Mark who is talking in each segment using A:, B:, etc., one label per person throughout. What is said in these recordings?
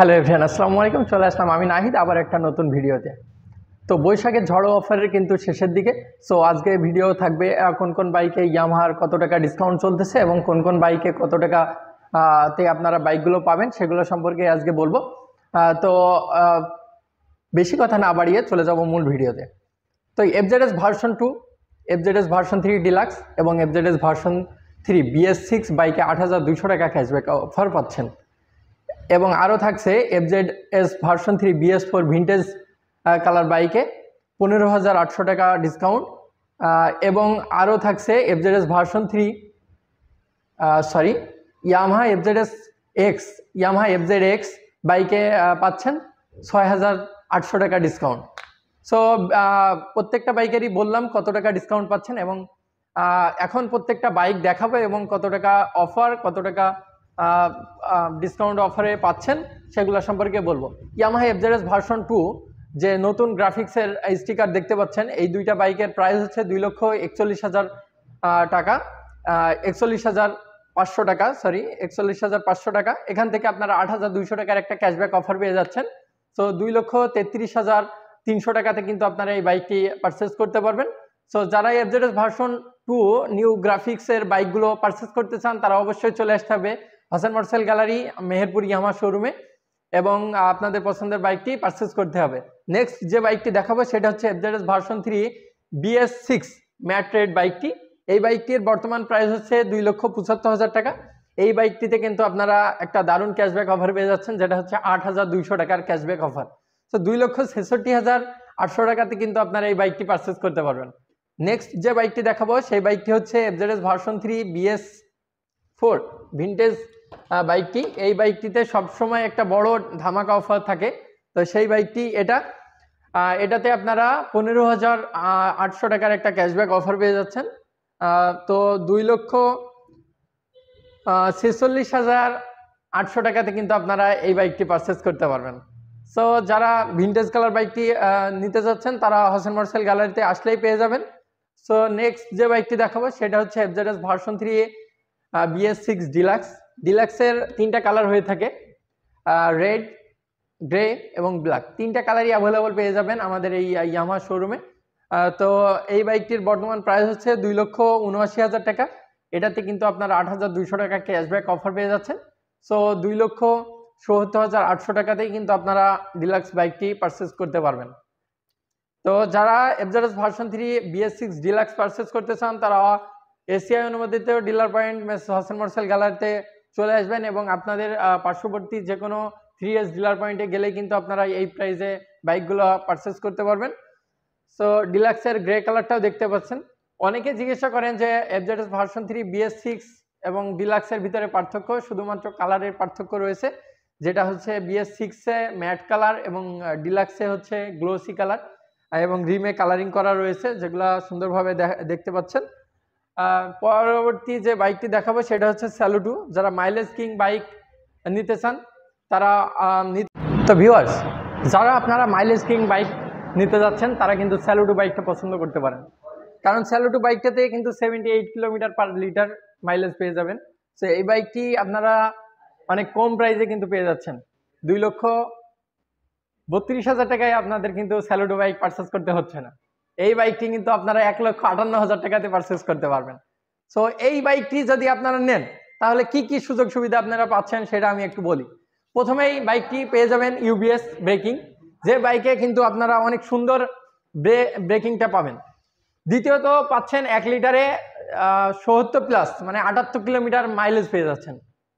A: Hello everyone, আসসালামু আলাইকুম। চলে আসলাম আমি নাহিদ আবার একটা নতুন ভিডিওতে। তো বৈশাখের ঝড়ো অফারের কিন্তু শেষের দিকে। সো আজকে ভিডিও থাকবে কোন কোন বাইকে ইয়ামাহার কত টাকা ডিসকাউন্ট চলতেছে এবং কোন কোন বাইকে কত টাকা তে আপনারা বাইকগুলো পাবেন সেগুলো সম্পর্কে আজকে বলবো। তো বেশি কথা না বাড়িয়ে চলে যাব মূল ভিডিওতে। তো FZS version 2, FZS version 3 deluxe এবং এফজেডএস ভার্সন 3 BS6 বাইকে ৮,২০০ টাকা ক্যাশব্যাক অফার পাচ্ছেন। এবং আরও থাকছে FZS version 3 BS4 vintage colour বাইকে 15,৮০০ টাকা ডিসকাউন্ট। এবং আরও থাকছে FZS version 3 Yamaha FZ x বাইকে পাচ্ছেন 6,৮০০ টাকা ডিসকাউন্ট। সো প্রত্যেকটা বাইকেরই বললাম কত টাকা ডিসকাউন্ট পাচ্ছেন এবং এখন প্রত্যেকটা বাইক দেখাবো এবং কত টাকা অফার, কত টাকা ডিসকাউন্ট অফারে পাচ্ছেন সেগুলো সম্পর্কে বলবো। ইয়ামাহা এফজেডএস ভার্সন 2 যে নতুন গ্রাফিক্সের স্টিকার দেখতে পাচ্ছেন, এই দুইটা বাইকের প্রাইস হচ্ছে 2,41,000 টাকা, 41,500 টাকা, 41,500 টাকা। এখান থেকে আপনারা 8,200 টাকার একটা ক্যাশব্যাক অফার পেয়ে যাচ্ছেন। সো 2,33,300 টাকাতে কিন্তু আপনারা এই বাইকটি পারচেস করতে পারবেন। সো যারা এফজেডএস ভার্সন 2 নিউ গ্রাফিক্সের বাইকগুলো পারচেস করতে চান তারা অবশ্যই চলে আসতে হবে Hasan Marcel gallery, Meherpur Yamaha শোরুমে এবং আপনাদের পছন্দের বাইকটি পারচেস করতে হবে। নেক্সট যে বাইকটি দেখাবো সেটা হচ্ছে FZS version 3 BS6 matte red বাইকটি। এই বাইকটির বর্তমান প্রাইস হচ্ছে 2,75,000 টাকা। এই বাইকটিতে কিন্তু আপনারা একটা দারুণ ক্যাশব্যাক অফার পেয়ে যাচ্ছেন, যেটা হচ্ছে 8,200 টাকার ক্যাশব্যাক অফার। তো 2,66,800 টাকাতে কিন্তু আপনারা এই বাইকটি পারচেস করতে পারবেন। নেক্সট যে বাইকটি দেখাবো সেই বাইকটি হচ্ছে এফজেডএস ভার্সন 3 BS4 ভিন্টেজ বাইকটি। এই বাইকটিতে সবসময় একটা বড় ধামাকা অফার থাকে। তো সেই বাইকটি এটাতে আপনারা 15,800 টাকার একটা ক্যাশব্যাক অফার পেয়ে যাচ্ছেন। তো 2,46,800 টাকাতে কিন্তু আপনারা এই বাইকটি পারচেস করতে পারবেন। সো যারা ভিন্টেজ কালার বাইকটি নিতে যাচ্ছেন তারা হাসান মার্সেল গ্যালারিতে আসলেই পেয়ে যাবেন। সো নেক্সট যে বাইকটি দেখাবো সেটা হচ্ছে এফজেডএস ভার্সন 3 BS6 ডিলাক্সের 3টা কালার হয়ে থাকে, রেড, গ্রে এবং ব্ল্যাক। 3টা কালারই অ্যাভেলেবল পেয়ে যাবেন আমাদের এই ইয়ামাহা শোরুমে। তো এই বাইকটির বর্তমান প্রাইস হচ্ছে 2,79,000 টাকা। এটাতে কিন্তু আপনারা 8,200 টাকা ক্যাশব্যাক অফার পেয়ে যাচ্ছেন। সো 2,77,800 টাকাতেই কিন্তু আপনারা ডিলাক্স বাইকটি পারচেস করতে পারবেন। তো যারা FZS version 3 BS6 deluxe purchase করতে চান তারা এসিআই অনুমোদিত ডিলার পয়েন্ট হাসান মার্সেল গ্যালারিতে চলে আসবেন এবং আপনাদের পার্শ্ববর্তী যে কোনো 3S ডিলার পয়েন্টে গেলেই কিন্তু আপনারা এই প্রাইসে বাইকগুলো পারচেস করতে পারবেন। সো ডিলাক্সের গ্রে কালারটাও দেখতে পাচ্ছেন। অনেকে জিজ্ঞাসা করেন যে এফজেডএস ভার্সন 3 BS6 এবং ডিলাক্সের ভিতরে পার্থক্য, শুধুমাত্র কালারের পার্থক্য রয়েছে, যেটা হচ্ছে BS6-এ ম্যাট কালার এবং ডিলাক্সে হচ্ছে গ্লোসি কালার এবং রিমে কালারিং করা রয়েছে, যেগুলো সুন্দরভাবে দেখতে পাচ্ছেন। পরবর্তী যে বাইকটি দেখাবো সেটা হচ্ছে স্যালুটো। যারা মাইলেজ কিং বাইক নিতে চান তারা তো ভিউয়ার্স, যারা আপনারা মাইলেজ কিং বাইক নিতে যাচ্ছেন তারা কিন্তু স্যালুটো বাইকটা পছন্দ করতে পারেন, কারণ স্যালুটো বাইকটাতে কিন্তু 78 কিলোমিটার/লিটার মাইলেজ পেয়ে যাবেন। তো এই বাইকটি আপনারা অনেক কম প্রাইসে কিন্তু পেয়ে যাচ্ছেন। 2,32,000 টাকায় আপনাদের কিন্তু স্যালুটো বাইক পারচেস করতে হচ্ছে না। এই বাইকটি কিন্তু আপনারা 1,58,000 টাকাতে পারচেস করতে পারবেন। সো এই বাইকটি যদি আপনারা নেন তাহলে কি কি সুযোগ সুবিধা আপনারা পাচ্ছেন সেটা আমি একটু বলি। প্রথমেই বাইকটি পেয়ে যাবেন UBS ব্রেকিং, যে বাইকে কিন্তু আপনারা অনেক সুন্দর ব্রেকিংটা পাবেন। দ্বিতীয়ত পাচ্ছেন 1 লিটারে 70+ মানে 78 কিলোমিটার মাইলেজ পেয়ে যাচ্ছেন।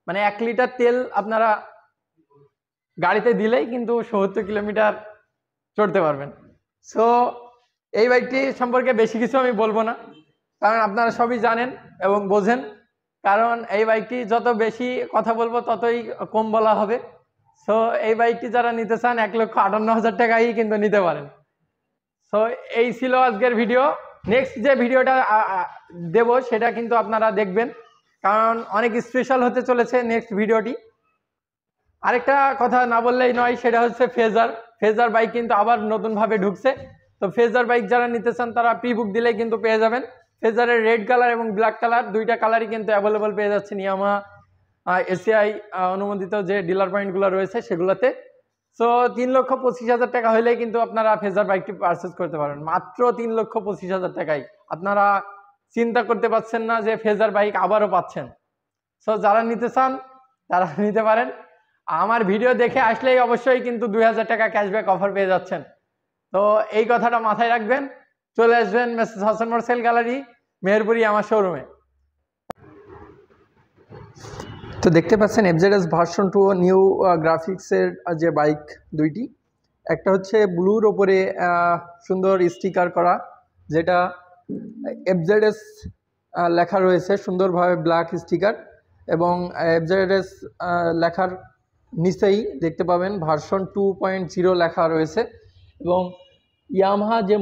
A: মানে 1 লিটার তেল আপনারা গাড়িতে দিলেই কিন্তু 70 কিলোমিটার চড়তে পারবেন। সো এই বাইকটি সম্পর্কে বেশি কিছু আমি বলবো না, কারণ আপনারা সবই জানেন এবং বোঝেন। কারণ এই বাইকটি যত বেশি কথা বলবো ততই কম বলা হবে। সো এই বাইকটি যারা নিতে চান 1,58,000 টাকাই কিন্তু নিতে পারেন। সো এই ছিল আজকের ভিডিও। নেক্সট যে ভিডিওটা দেব সেটা কিন্তু আপনারা দেখবেন, কারণ অনেক স্পেশাল হতে চলেছে নেক্সট ভিডিওটি। আরেকটা কথা না বললেই নয়, সেটা হচ্ছে ফেজার বাইক কিন্তু আবার নতুনভাবে ঢুকছে। তো ফেজার বাইক যারা নিতে চান তারা প্রি বুক দিলেই কিন্তু পেয়ে যাবেন। ফেজারের রেড কালার এবং ব্ল্যাক কালার, দুইটা কালারই কিন্তু অ্যাভেলেবল পেয়ে যাচ্ছেন ইয়ামাহা এসিআই অনুমোদিত যে ডিলার পয়েন্টগুলো রয়েছে সেগুলোতে। সো 3,25,000 টাকা হলেই কিন্তু আপনারা ফেজার বাইকটি পারচেস করতে পারেন, মাত্র 3,25,000 টাকায়। আপনারা চিন্তা করতে পারছেন না যে ফেজার বাইক আবারও পাচ্ছেন। সো যারা নিতে চান তারা নিতে পারেন। আমার ভিডিও দেখে আসলেই অবশ্যই কিন্তু 2,000 টাকা ক্যাশব্যাক অফার পেয়ে যাচ্ছেন। তো এই কথাটা মাথায় রাখবেন, চলে আসবেন মেসেজ হাসান মোটরসাইকেল গ্যালারি, মেহেরপুরি আমার শোরুমে। তো দেখতে পাচ্ছেন এফজেডএস ভার্সন 2 নিউ গ্রাফিক্সের যে বাইক দুইটি, একটা হচ্ছে ব্লুর ওপরে সুন্দর স্টিকার করা, যেটা এফজেডএস লেখা রয়েছে সুন্দরভাবে ব্ল্যাক স্টিকার, এবং এফজেডএস লেখার নিচেই দেখতে পাবেন ভার্সন 2.0 লেখা রয়েছে, এবং ইয়ামাহা যে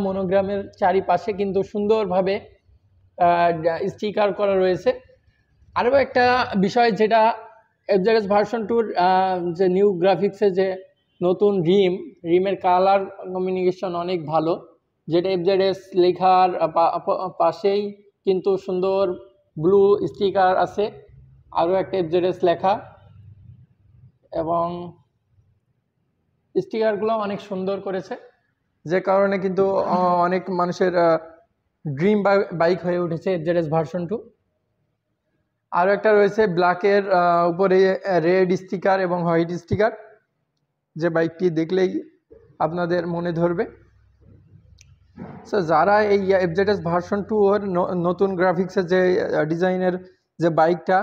A: মনোগ্রামের চারিপাশে কিন্তু সুন্দরভাবে স্টিকার করা রয়েছে। আরও একটা বিষয় যেটা এফজেডএস ভার্সন 2-র যে নিউ গ্রাফিক্সে যে নতুন রিমের কালার কমিউনিকেশন অনেক ভালো, যেটা এফজেডএস লেখার পাশেই কিন্তু সুন্দর ব্লু স্টিকার আছে, আরও একটা এফজেডএস লেখা, এবং স্টিকারগুলো অনেক সুন্দর করেছে, যে কারণে কিন্তু অনেক মানুষের ড্রিম বাইক হয়ে উঠেছে এফজেডএস ভার্সন 2। আরও একটা রয়েছে ব্ল্যাকের উপরে রেড স্টিকার এবং হোয়াইট স্টিকার, যে বাইকটি দেখলেই আপনাদের মনে ধরবে। সো যারা এই এফজেডএস ভার্সন 2-এর নতুন গ্রাফিক্সের যে ডিজাইনের যে বাইকটা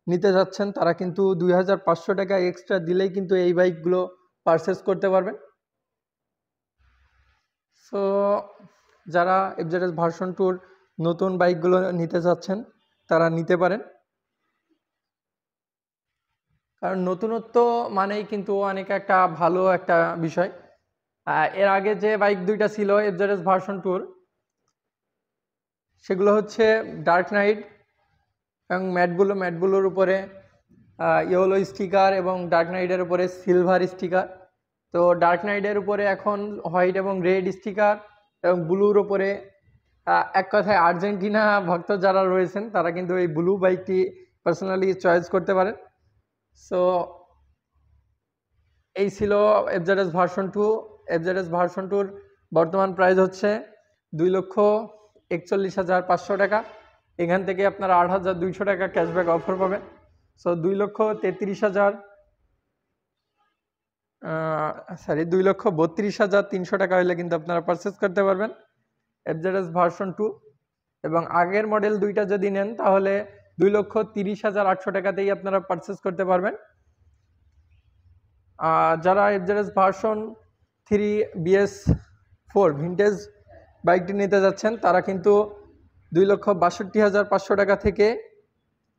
A: নিতে যাচ্ছেন, তারা কিন্তু 2,500 টাকা এক্সট্রা দিলেই কিন্তু এই বাইকগুলো পারচেস করতে পারবেন। সো যারা এফজেডএস ভার্সন 2-র নতুন বাইকগুলো নিতে যাচ্ছেন তারা নিতে পারেন, কারণ নতুনত্ব মানেই কিন্তু অনেক একটা ভালো একটা বিষয়। এর আগে যে বাইক দুইটা ছিল এফজেডএস ভার্সন 2-র, সেগুলো হচ্ছে ডার্ক নাইট এবং ম্যাটবুলোর উপরে ইয়েলো স্টিকার এবং ডার্ক নাইটের উপরে সিলভার স্টিকার। তো ডার্ক নাইটের উপরে এখন হোয়াইট এবং রেড স্টিকার, এবং ব্লুর উপরে এক কথায় আর্জেন্টিনা ভক্ত যারা রয়েছেন তারা কিন্তু এই ব্লু বাইকটি পার্সোনালি চয়েস করতে পারেন। সো এই ছিল এফজেডএস ভার্সন 2। এফজেডএস ভার্সন 2-র বর্তমান প্রাইস হচ্ছে 2,41,500 টাকা। এখান থেকে আপনারা 8,200 টাকা ক্যাশব্যাক অফার পাবেন। সো 2,32,300 টাকা হলে কিন্তু আপনারা পারচেস করতে পারবেন এফজেডএস ভার্সন 2। এবং আগের মডেল দুইটা যদি নেন তাহলে 2,30,800 টাকাতেই আপনারা পারচেস করতে পারবেন। যারা এফজেডএস ভার্সন 3 BS4 ভিন্টেজ বাইকটি নিতে যাচ্ছেন তারা কিন্তু 2,62,500 টাকা থেকে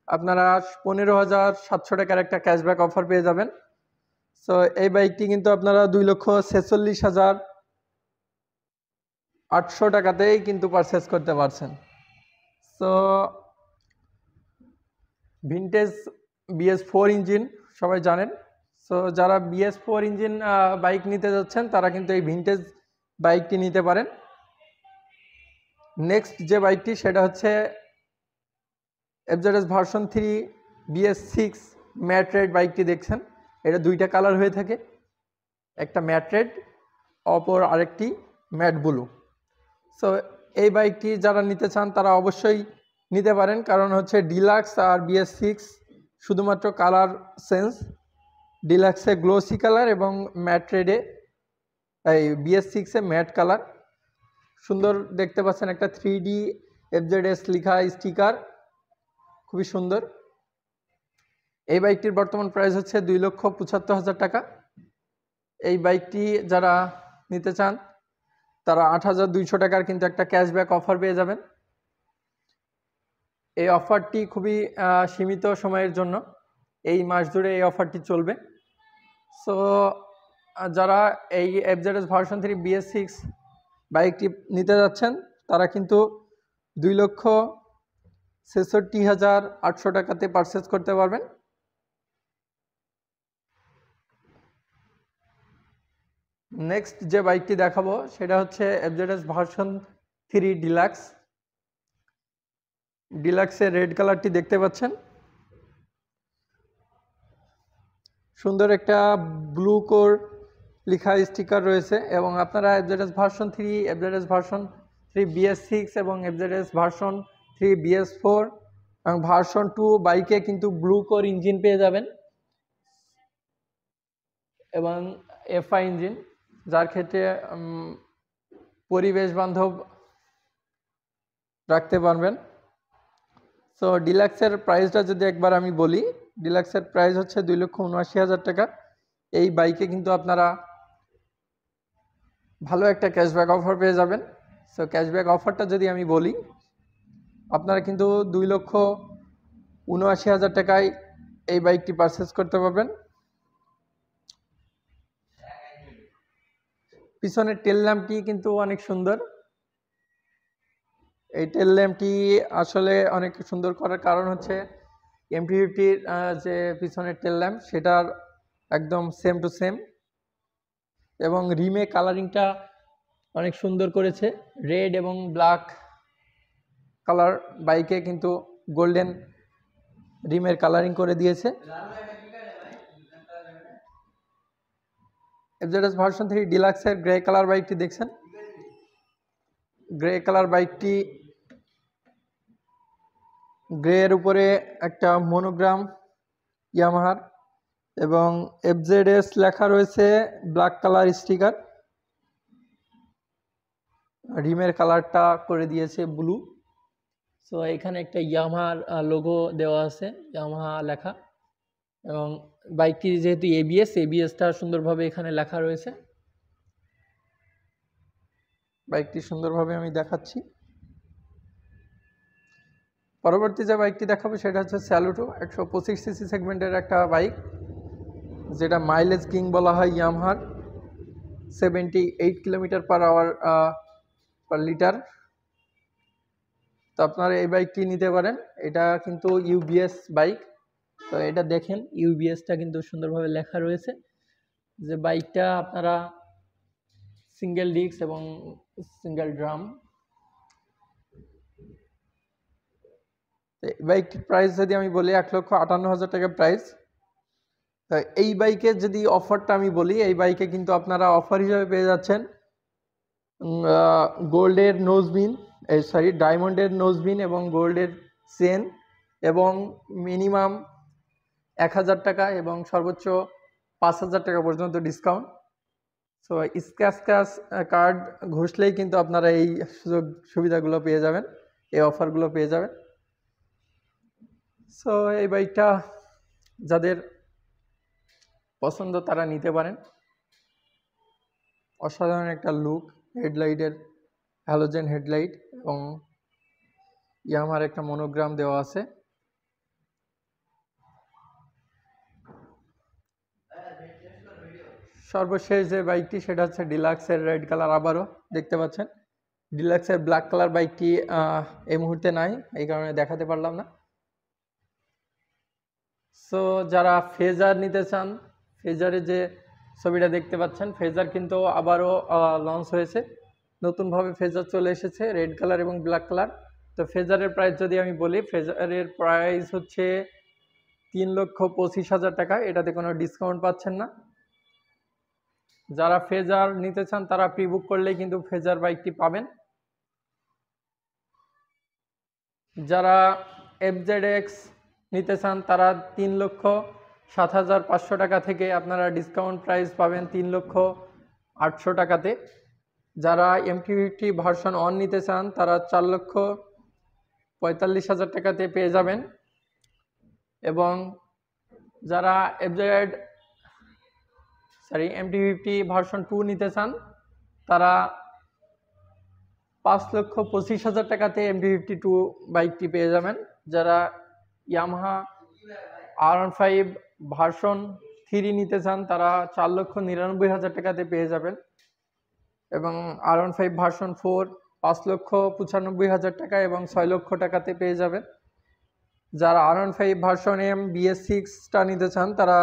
A: আপনারা 15,700 টাকার একটা ক্যাশব্যাক অফার পেয়ে যাবেন। সো এই বাইকটি কিন্তু আপনারা 2,46,800 টাকাতেই কিন্তু পারচেস করতে পারছেন। সো ভিন্টেজ BS4 ইঞ্জিন সবাই জানেন। সো যারা BS4 ইঞ্জিন বাইক নিতে যাচ্ছেন তারা কিন্তু এই ভিন্টেজ বাইকটি নিতে পারেন। নেক্সট যে বাইকটি সেটা হচ্ছে FZS version 3 BS6 matte red বাইকটি দেখছেন। এটা দুইটা কালার হয়ে থাকে, একটা ম্যাট রেড, অপর আরেকটি ম্যাট ব্লু। সো এই বাইকটি যারা নিতে চান তারা অবশ্যই নিতে পারেন, কারণ হচ্ছে ডিলাক্স আর BS6 শুধুমাত্র কালার সেন্স। ডিলাক্সে গ্লোসি কালার এবং ম্যাট রেডে এই BS6-এ ম্যাট কালার। সুন্দর দেখতে পাচ্ছেন একটা 3D এফজেডএস লেখা স্টিকার, খুবই সুন্দর। এই বাইকটির বর্তমান প্রাইস হচ্ছে 2,75,000 টাকা। এই বাইকটি যারা নিতে চান তারা 8,200 টাকার কিন্তু একটা ক্যাশব্যাক অফার পেয়ে যাবেন। এই অফারটি খুবই সীমিত সময়ের জন্য, এই মাস জুড়ে এই অফারটি চলবে। সো যারা এই এফজেডএস ভার্সন 3 BS6 বাইকটি নিতে যাচ্ছেন তারা কিন্তু 2,66,800 টাকাতে পারচেস করতে পারবেন। নেক্সট যে বাইকটি দেখাবো সেটা হচ্ছে এফজেডএস ভার্সন 3 ডিলাক্সের রেড কালারটি দেখতে পাচ্ছেন। সুন্দর একটা ব্লু কোর লেখা স্টিকার রয়েছে এবং আপনারা FZS version 3, FZS version 3 BS6 এবং এফজেডএস ভার্সন 3 BS4 এবং ভার্সন 2 বাইকে কিন্তু ব্লু কোর ইঞ্জিন পেয়ে যাবেন এবং এফআই ইঞ্জিন, যার ক্ষেত্রে পরিবেশ বান্ধব রাখতে পারবেন। সো ডিলাক্সের প্রাইসটা যদি একবার আমি বলি, ডিলাক্সের প্রাইস হচ্ছে 2,79,000 টাকা। এই বাইকে কিন্তু আপনারা ভালো একটা ক্যাশব্যাক অফার পেয়ে যাবেন। সো ক্যাশব্যাক অফারটা যদি আমি বলি, আপনারা কিন্তু 2,79,000 টাকায় এই বাইকটি পারচেস করতে পারবেন। পিছনের টেল ল্যাম্পটি কিন্তু অনেক সুন্দর। এই টেল ল্যাম্পটি আসলে অনেক সুন্দর করার কারণ হচ্ছে MT-50 যে পিছনের টেল ল্যাম্প সেটার একদম সেম টু সেম এবং রিমে কালারিংটা অনেক সুন্দর করেছে, রেড এবং ব্ল্যাক কালার বাইকে কিন্তু গোল্ডেন রিমের কালারিং করে দিয়েছে। এফজেডএস ভার্সন 3 ডিলাক্সের গ্রে কালার বাইকটি দেখছেন, গ্রে কালার বাইকটি গ্রে এর উপরে একটা মনোগ্রাম ইয়ামাহার এবং এফজেডএস লেখা রয়েছে ব্ল্যাক কালার স্টিকার, রিমের কালারটা করে দিয়েছে ব্লু। সো এখানে একটা ইয়ামাহার লোগো দেওয়া আছে, ইয়ামাহা লেখা, এবং বাইকটি যেহেতু এবিএসটা সুন্দরভাবে এখানে লেখা রয়েছে। বাইকটি সুন্দরভাবে আমি দেখাচ্ছি। পরবর্তী যে বাইকটি দেখাবো সেটা হচ্ছে স্যালুটো, 125 সিসি সেগমেন্টের একটা বাইক, যেটা মাইলেজ কিং বলা হয় ইয়ামাহার, 78 kilometre per hour per litre. তো আপনারা এই বাইকটি নিতে পারেন। এটা কিন্তু ইউবিএস বাইক। তো এটা দেখেন, ইউবিএসটা কিন্তু সুন্দরভাবে লেখা রয়েছে। যে বাইকটা আপনারা সিঙ্গেল ডিস্ক এবং সিঙ্গেল ড্রাম। বাইকটির প্রাইস যদি আমি বলি 1,58,000 টাকা প্রাইস। এই বাইকের যদি অফারটা আমি বলি, এই বাইকে কিন্তু আপনারা অফার হিসাবে পেয়ে যাচ্ছেন গোল্ডের নোজবিন, ডায়মন্ডের নোজবিন এবং গোল্ডের চেন এবং মিনিমাম 1,000 টাকা এবং সর্বোচ্চ 5,000 টাকা পর্যন্ত ডিসকাউন্ট। সো স্ক্র্যাচ কার্ড ঘষলেই কিন্তু আপনারা এই সুযোগ সুবিধাগুলো পেয়ে যাবেন, এই অফারগুলো পেয়ে যাবেন। সো এই বাইকটা যাদের পছন্দ তারা নিতে পারেন। অসাধারণ একটা লুক, হেডলাইটের হ্যালোজেন হেডলাইট এবং ইয়ামাহার একটা মনোগ্রাম দেওয়া আছে। সর্বশেষ যে বাইকটি সেটা হচ্ছে ডিলাক্সের রেড কালার, আবারও দেখতে পাচ্ছেন। ডিলাক্সের ব্ল্যাক কালার বাইকটি এই মুহূর্তে নাই, এই কারণে দেখাতে পারলাম না। সো যারা ফেজার নিতে চান, ফেজারের যে ছবিটা দেখতে পাচ্ছেন, ফেজার কিন্তু আবারও লঞ্চ হয়েছে, নতুনভাবে ফেজার চলে এসেছে রেড কালার এবং ব্ল্যাক কালার। তো ফেজারের প্রাইস যদি আমি বলি, ফেজারের প্রাইস হচ্ছে 3,25,000 টাকা। এটাতে কোনো ডিসকাউন্ট পাচ্ছেন না। যারা ফেজার নিতে চান তারা প্রি বুক করলেই কিন্তু ফেজার বাইকটি পাবেন। যারা এফজেডএক্স নিতে চান তারা 3,07,500 টাকা থেকে আপনারা ডিসকাউন্ট প্রাইস পাবেন 3,08,000 টাকাতে। যারা MT-50 ভার্সন 1 নিতে চান তারা 4,45,000 টাকাতে পেয়ে যাবেন এবং যারা MT-50 ভার্সন 2 নিতে চান তারা 5,25,000 টাকাতে MT-52 বাইকটি পেয়ে যাবেন। যারা ইয়ামাহা R15 ভার্সন 3 নিতে চান তারা 4,99,000 টাকাতে পেয়ে যাবেন এবং R15 ভার্সন 4 5,95,000 টাকা এবং 6 লক্ষ টাকাতে পেয়ে যাবেন। যারা R15 ভার্সন M BS6টা নিতে চান তারা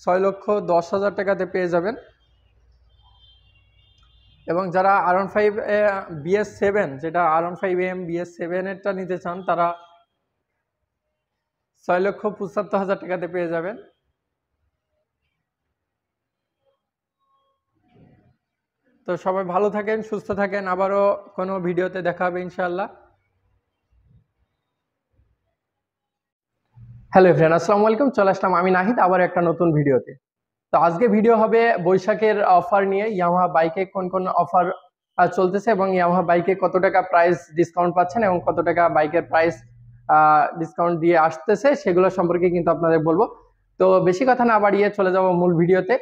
A: 6,10,000 টাকাতে পেয়ে যাবেন এবং যারা R15 BS7 যেটা R15M BS7 এরটা নিতে চান তারা 6,75,000 টাকাতে পেয়ে যাবেন। তো সবাই ভালো থাকেন, সুস্থ থাকেন, আবারও কোনো ভিডিওতে দেখা হবে ইনশাআল্লাহ। হ্যালো এভরিওয়ান, আসসালামু আলাইকুম। চলে আসলাম আমি নাহিদ আবার একটা নতুন ভিডিওতে। তো আজকে ভিডিও হবে বৈশাখের অফার নিয়ে। ইয়ামাহা বাইকে কোন কোন অফার চলতেছে এবং ইয়ামাহা বাইকে কত টাকা প্রাইস ডিসকাউন্ট পাচ্ছেন এবং কত টাকা বাইকের প্রাইস ডিসকাউন্ট দিয়ে আসতেছে সেগুলো সম্পর্কে কিন্তু আপনাদের বলবো। তো বেশি কথা না বাড়িয়ে চলে যাব মূল ভিডিওতে।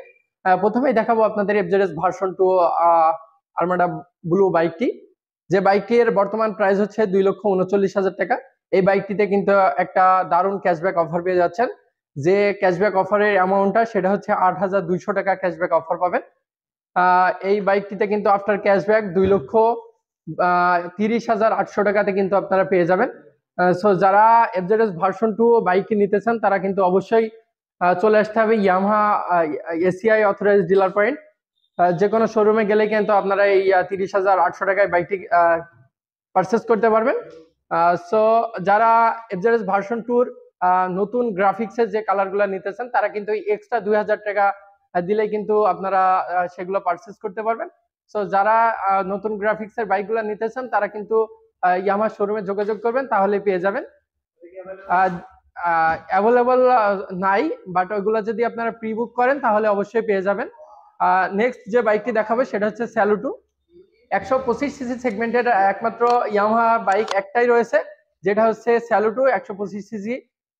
A: প্রথমেই দেখাবো আপনাদের এফজেডএস ভার্সন 2 আরমাডা ব্লু বাইকটি, যে বাইকটির বর্তমান প্রাইস হচ্ছে 2,39,000 টাকা। এই বাইকটিতে কিন্তু একটা দারুণ ক্যাশব্যাক অফার পেয়ে যাচ্ছেন। যে ক্যাশব্যাক অফারের অ্যামাউন্টটা সেটা হচ্ছে 8,200 টাকা ক্যাশব্যাক অফার পাবেন। এই বাইকটিতে কিন্তু আফটার ক্যাশব্যাক 2,30,800 টাকাতে কিন্তু আপনারা পেয়ে যাবেন। সো যারা এফজেডএস ভার্সন 2 বাইক নিতে চান তারা কিন্তু অবশ্যই চলে আসতে হবে Yamaha ACI authorise dealer point. যে কোনো শোরুমে গেলে কিন্তু আপনারা এই 30,800 টাকায় বাইকটি পারচেস করতে পারবেন। সো যারা এফজেডএস ভার্সন 2 নতুন গ্রাফিক্সের যে কালারগুলো নিতে চান তারা কিন্তু এক্সট্রা 2,000 টাকা দিলে কিন্তু আপনারা সেগুলো পারচেস করতে পারবেন। সো যারা নতুন গ্রাফিক্সের বাইকগুলো নিতে চান তারা কিন্তু ইয়ামাহা শোরুমে যোগাযোগ করবেন, তাহলে পেয়ে যাবেন। অ্যাভেলেবল নাই, বাট ওইগুলো যদি আপনারা প্রি বুক করেন তাহলে অবশ্যই পেয়ে যাবেন। নেক্সট যে বাইকটি দেখাবো সেটা হচ্ছে স্যালুটো। 125 সিসি সেগমেন্টের একমাত্র ইয়ামাহা বাইক একটাই রয়েছে, যেটা হচ্ছে স্যালুটো 125 সিসি,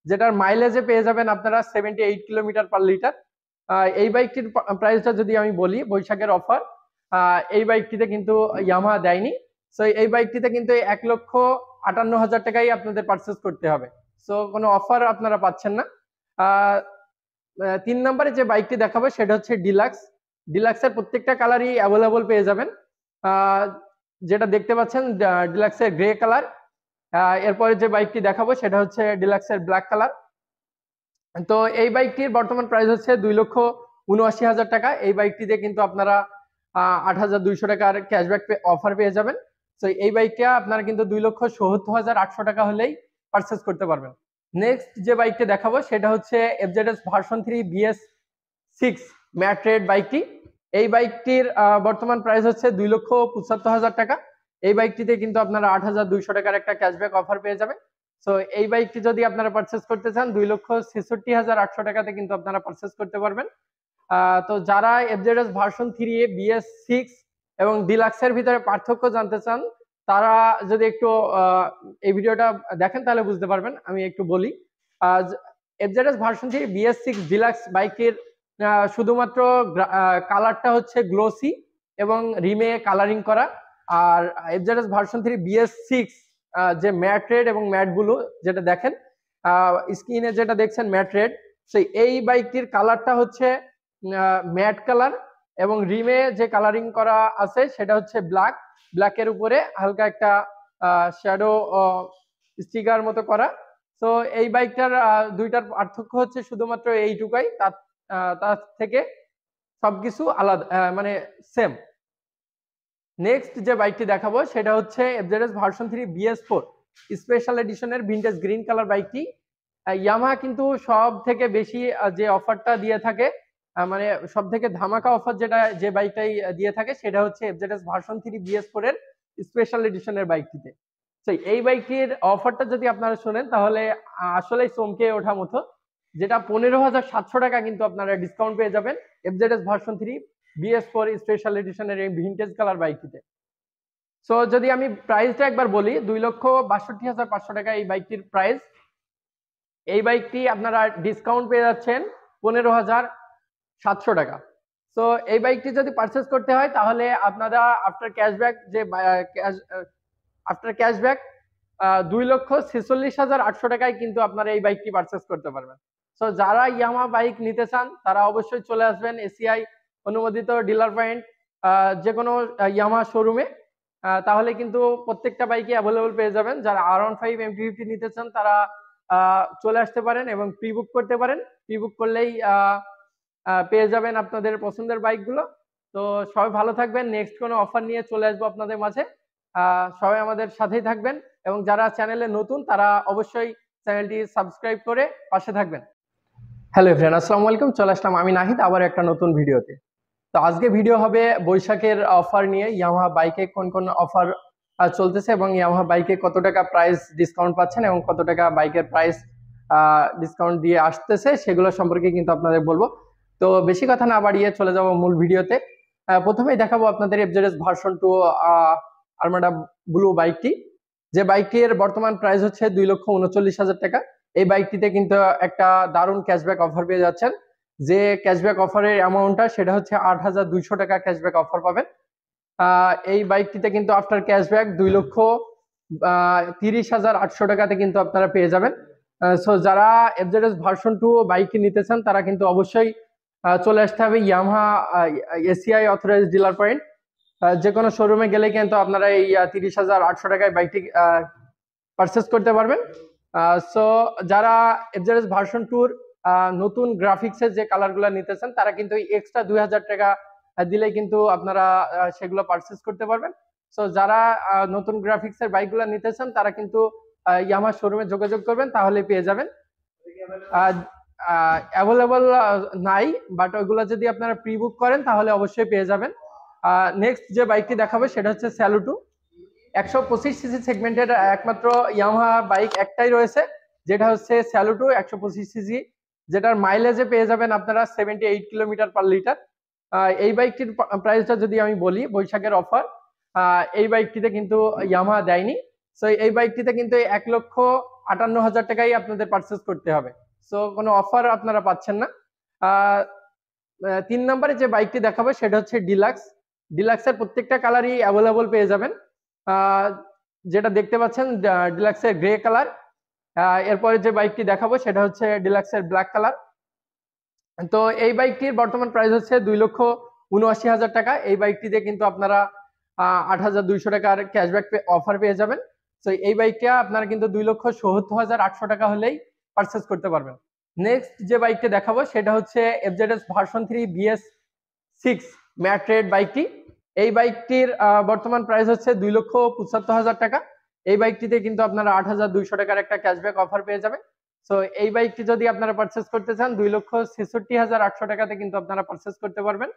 A: যেটার মাইলেজে পেয়ে যাবেন আপনারা 78 কিলোমিটার পার লিটার। এই বাইকটির প্রাইসটা যদি আমি বলি, বৈশাখের অফার এই বাইকটিতে কিন্তু ইয়ামাহা দেয়নি। সো এই বাইকটিতে কিন্তু 1,58,000 টাকাই আপনাদের পারচেস করতে হবে। সো কোনো অফার আপনারা পাচ্ছেন না। 3 নম্বরে যে বাইকটি দেখাবো সেটা হচ্ছে ডিলাক্স। ডিলাক্সের প্রত্যেকটা কালারই অ্যাভেলেবল পেয়ে যাবেন। যেটা দেখতে পাচ্ছেন ডিলাক্সের গ্রে কালার। এরপরে যে বাইকটি দেখাবো সেটা হচ্ছে ডিলাক্সের ব্ল্যাক কালার। তো এই বাইকটির বর্তমান প্রাইস হচ্ছে 2,79,000 টাকা। এই বাইকটিতে কিন্তু আপনারা 8,200 টাকার ক্যাশব্যাক অফার পেয়ে যাবেন। তো এই বাইকটা আপনারা কিন্তু 2,70,800 টাকা হলেই পারচেস করতে পারবেন। নেক্সট যে বাইকটি দেখাবো সেটা হচ্ছে FZS version 3 BS6 matte red বাইকটি। এই বাইকটির বর্তমান প্রাইস হচ্ছে 2,75,000 টাকা। এই বাইকটিতে কিন্তু আপনারা 8,200 টাকার একটা ক্যাশব্যাক অফার পেয়ে যাবেন। সো এই বাইকটি যদি আপনারা পারচেস করতে চান 2,66,800 টাকাতে কিন্তু আপনারা পারচেস করতে পারবেন। তো যারা এফজেডএস ভার্সন 3 BS6 এবং ডিলাক্সের ভিতরে পার্থক্য জানতে চান তারা যদি একটু এই ভিডিওটা দেখেন তাহলে বুঝতে পারবেন। আমি একটু বলি, এফজেডএস ভার্সন 3 BS6 ডিলাক্স বাইকের শুধুমাত্র কালারটা হচ্ছে গ্লোসি এবং রিমে কালারিং করা। আর এফজেডএস ভার্সন 3 BS6 যে ম্যাট রেড এবং ম্যাট ব্লু যেটা দেখেন স্ক্রিনে যেটা দেখছেন ম্যাট রেড, সেই এই বাইকটির কালারটা হচ্ছে ম্যাট কালার এবং রিমে যে কালারিং করা আছে সেটা হচ্ছে ব্ল্যাক। ব্ল্যাকের উপরে হালকা একটা শ্যাডো স্টিকার মতো করা। তো এই বাইকটার দুইটার পার্থক্য হচ্ছে শুধুমাত্র এইটুকাই, তার থেকে সবকিছু আলাদা, মানে সেম। নেক্সট যে বাইকটি দেখাবো সেটা হচ্ছে এফজেডএস ভার্সন 3 BS4 স্পেশাল এডিশনের ভিনটেজ গ্রিন কালার বাইকটি। ইয়ামাহা কিন্তু সব থেকে বেশি যে অফারটা দিয়ে থাকে, মানে সব থেকে ধামাকা অফার যেটা যে বাইকটাই দিয়ে থাকে সেটা হচ্ছে এফজেডএস ভার্সন 3 BS4 এর স্পেশাল এডিশনের বাইকটিতে। তো এই বাইকটির অফারটা যদি আপনারা শোনেন তাহলে আসলেই চমকে ওঠা মতো, যেটা 15,700 টাকা কিন্তু আপনারা ডিসকাউন্ট পেয়ে যাবেন এফজেডএস ভার্সন 3 BS4 স্পেশাল এডিশনের এই ভিনটেজ কালার বাইকটিতে। সো যদি আমি প্রাইসটা একবার বলি, 2,62,500 টাকা এই বাইকটির প্রাইস। এই বাইকটি আপনারা ডিসকাউন্ট পেয়ে যাচ্ছেন 15,700 টাকা। সো এই বাইকটি যদি পারচেস করতে হয় তাহলে আপনারা আফটার ক্যাশব্যাক 2,46,800 টাকায় কিন্তু আপনারা এই বাইকটি পারচেস করতে পারবেন। সো যারা ইয়ামাহা বাইক নিতে চান তারা অবশ্যই চলে আসবেন এসিআই অনুমোদিত ডিলার পয়েন্ট যে কোনো ইয়ামাহা শোরুমে, তাহলে কিন্তু প্রত্যেকটা বাইকে অ্যাভেলেবল পেয়ে যাবেন। যারা R15 MT50 নিতে চান তারা চলে আসতে পারেন এবং প্রি বুক করতে পারেন। প্রি বুক করলেই পেয়ে যাবেন আপনাদের পছন্দের বাইকগুলো। তো সবাই ভালো থাকবেন, নেক্সট কোনো অফার নিয়ে চলে আসবো আপনাদের মাঝে। সবাই আমাদের সাথেই থাকবেন এবং যারা চ্যানেলে নতুন তারা অবশ্যই চ্যানেলটি সাবস্ক্রাইব করে পাশে থাকবেন। হ্যালো এভরিওয়ান, আসসালামু আলাইকুম। চলে আসলাম আমি নাহিদ আবার একটা নতুন ভিডিওতে। তো তো আজকে ভিডিও হবে বৈশাখের অফার নিয়ে, ইয়ামাহা বাইকে কোন কোন অফার চলতেছে এবং ইয়ামাহা বাইকে কত টাকা প্রাইস ডিসকাউন্ট পাচ্ছেন এবং কত টাকা বাইকের প্রাইস ডিসকাউন্ট দিয়ে আসতেছে সেগুলো সম্পর্কে কিন্তু আপনাদের বলবো। তো বেশি কথা না বাড়িয়ে চলে যাব মূল ভিডিওতে। প্রথমেই দেখাবো আপনাদের এফজেডএস ভার্সন 2 আরমাডা ব্লু বাইকটি, যে বাইকটির বর্তমান প্রাইস হচ্ছে 2,39,000 টাকা। এই বাইকটিতে কিন্তু একটা দারুণ ক্যাশব্যাক অফার পেয়ে যাচ্ছেন। যে ক্যাশব্যাক অফারের অ্যামাউন্টটা সেটা হচ্ছে 8,200 টাকা ক্যাশব্যাক অফার পাবেন। এই বাইকটিতে কিন্তু আফটার ক্যাশব্যাক 2,30,800 টাকাতে কিন্তু আপনারা পেয়ে যাবেন। সো যারা এফজেডএস ভার্সন 2 বাইক নিতে চান তারা কিন্তু অবশ্যই চলে আসতে হবে Yamaha ACI authorise dealer point. যে কোনো শোরুমে গেলে কিন্তু আপনারা এই 30,800 টাকায় বাইকটি পারচেস করতে পারবেন। সো যারা এফজেডএস ভার্সন 2 নতুন গ্রাফিক্সের যে কালারগুলো নিতেছেন তারা কিন্তু এক্সট্রা 2,000 টাকা দিলে কিন্তু আপনারা সেগুলো পারচেস করতে পারবেন। সো যারা নতুন গ্রাফিক্সের বাইকগুলো নিতেছেন তারা কিন্তু ইয়ামাহা শোরুমে যোগাযোগ করবেন, তাহলে পেয়ে যাবেন। অ্যাভেলেবল নাই, বাট ওইগুলো যদি আপনারা প্রি বুক করেন তাহলে অবশ্যই পেয়ে যাবেন। নেক্সট যে বাইকটি দেখাবো সেটা হচ্ছে স্যালুটো। 125 সিসি সেগমেন্টের একমাত্র ইয়ামাহা বাইক একটাই রয়েছে, যেটা হচ্ছে স্যালুটো 125 সিসি, যেটার মাইলেজে পেয়ে যাবেন আপনারা 78 কিলোমিটার পার লিটার। এই বাইকটির প্রাইসটা যদি আমি বলি, বৈশাখের অফার এই বাইকটিতে কিন্তু ইয়ামাহা দেয়নি। সো এই বাইকটিতে কিন্তু 1,58,000 টাকাই আপনাদের পারচেস করতে হবে। সো কোনো অফার আপনারা পাচ্ছেন না। 3 নম্বরে যে বাইকটি দেখাবো সেটা হচ্ছে ডিলাক্স। ডিলাক্সের প্রত্যেকটা কালারই অ্যাভেলেবল পেয়ে যাবেন। যেটা দেখতে পাচ্ছেন ডিলাক্সের গ্রে কালার। এরপরে যে বাইকটি দেখাবো সেটা হচ্ছে ডিলাক্সের ব্ল্যাক কালার। তো এই বাইকটির বর্তমান প্রাইস হচ্ছে 2,79,000 টাকা। এই বাইকটিতে কিন্তু আপনারা 8,200 টাকার ক্যাশব্যাক অফার পেয়ে যাবেন। তো এই বাইকটা আপনারা কিন্তু 2,70,800 টাকা হলেই পারচেস করতে পারবেন। নেক্সট যে বাইকটি দেখাবো সেটা হচ্ছে FZS version 3 BS6 matte red বাইকটি। এই বাইকটির বর্তমান প্রাইস হচ্ছে 2,75,000 টাকা। এই বাইকটিতে কিন্তু আপনারা 8,200 টাকার একটা ক্যাশব্যাক অফার পেয়ে যাবেন। সো এই বাইকটি যদি আপনারা পারচেস করতে চান 2,66,800 টাকাতে কিন্তু আপনারা পারচেস করতে পারবেন।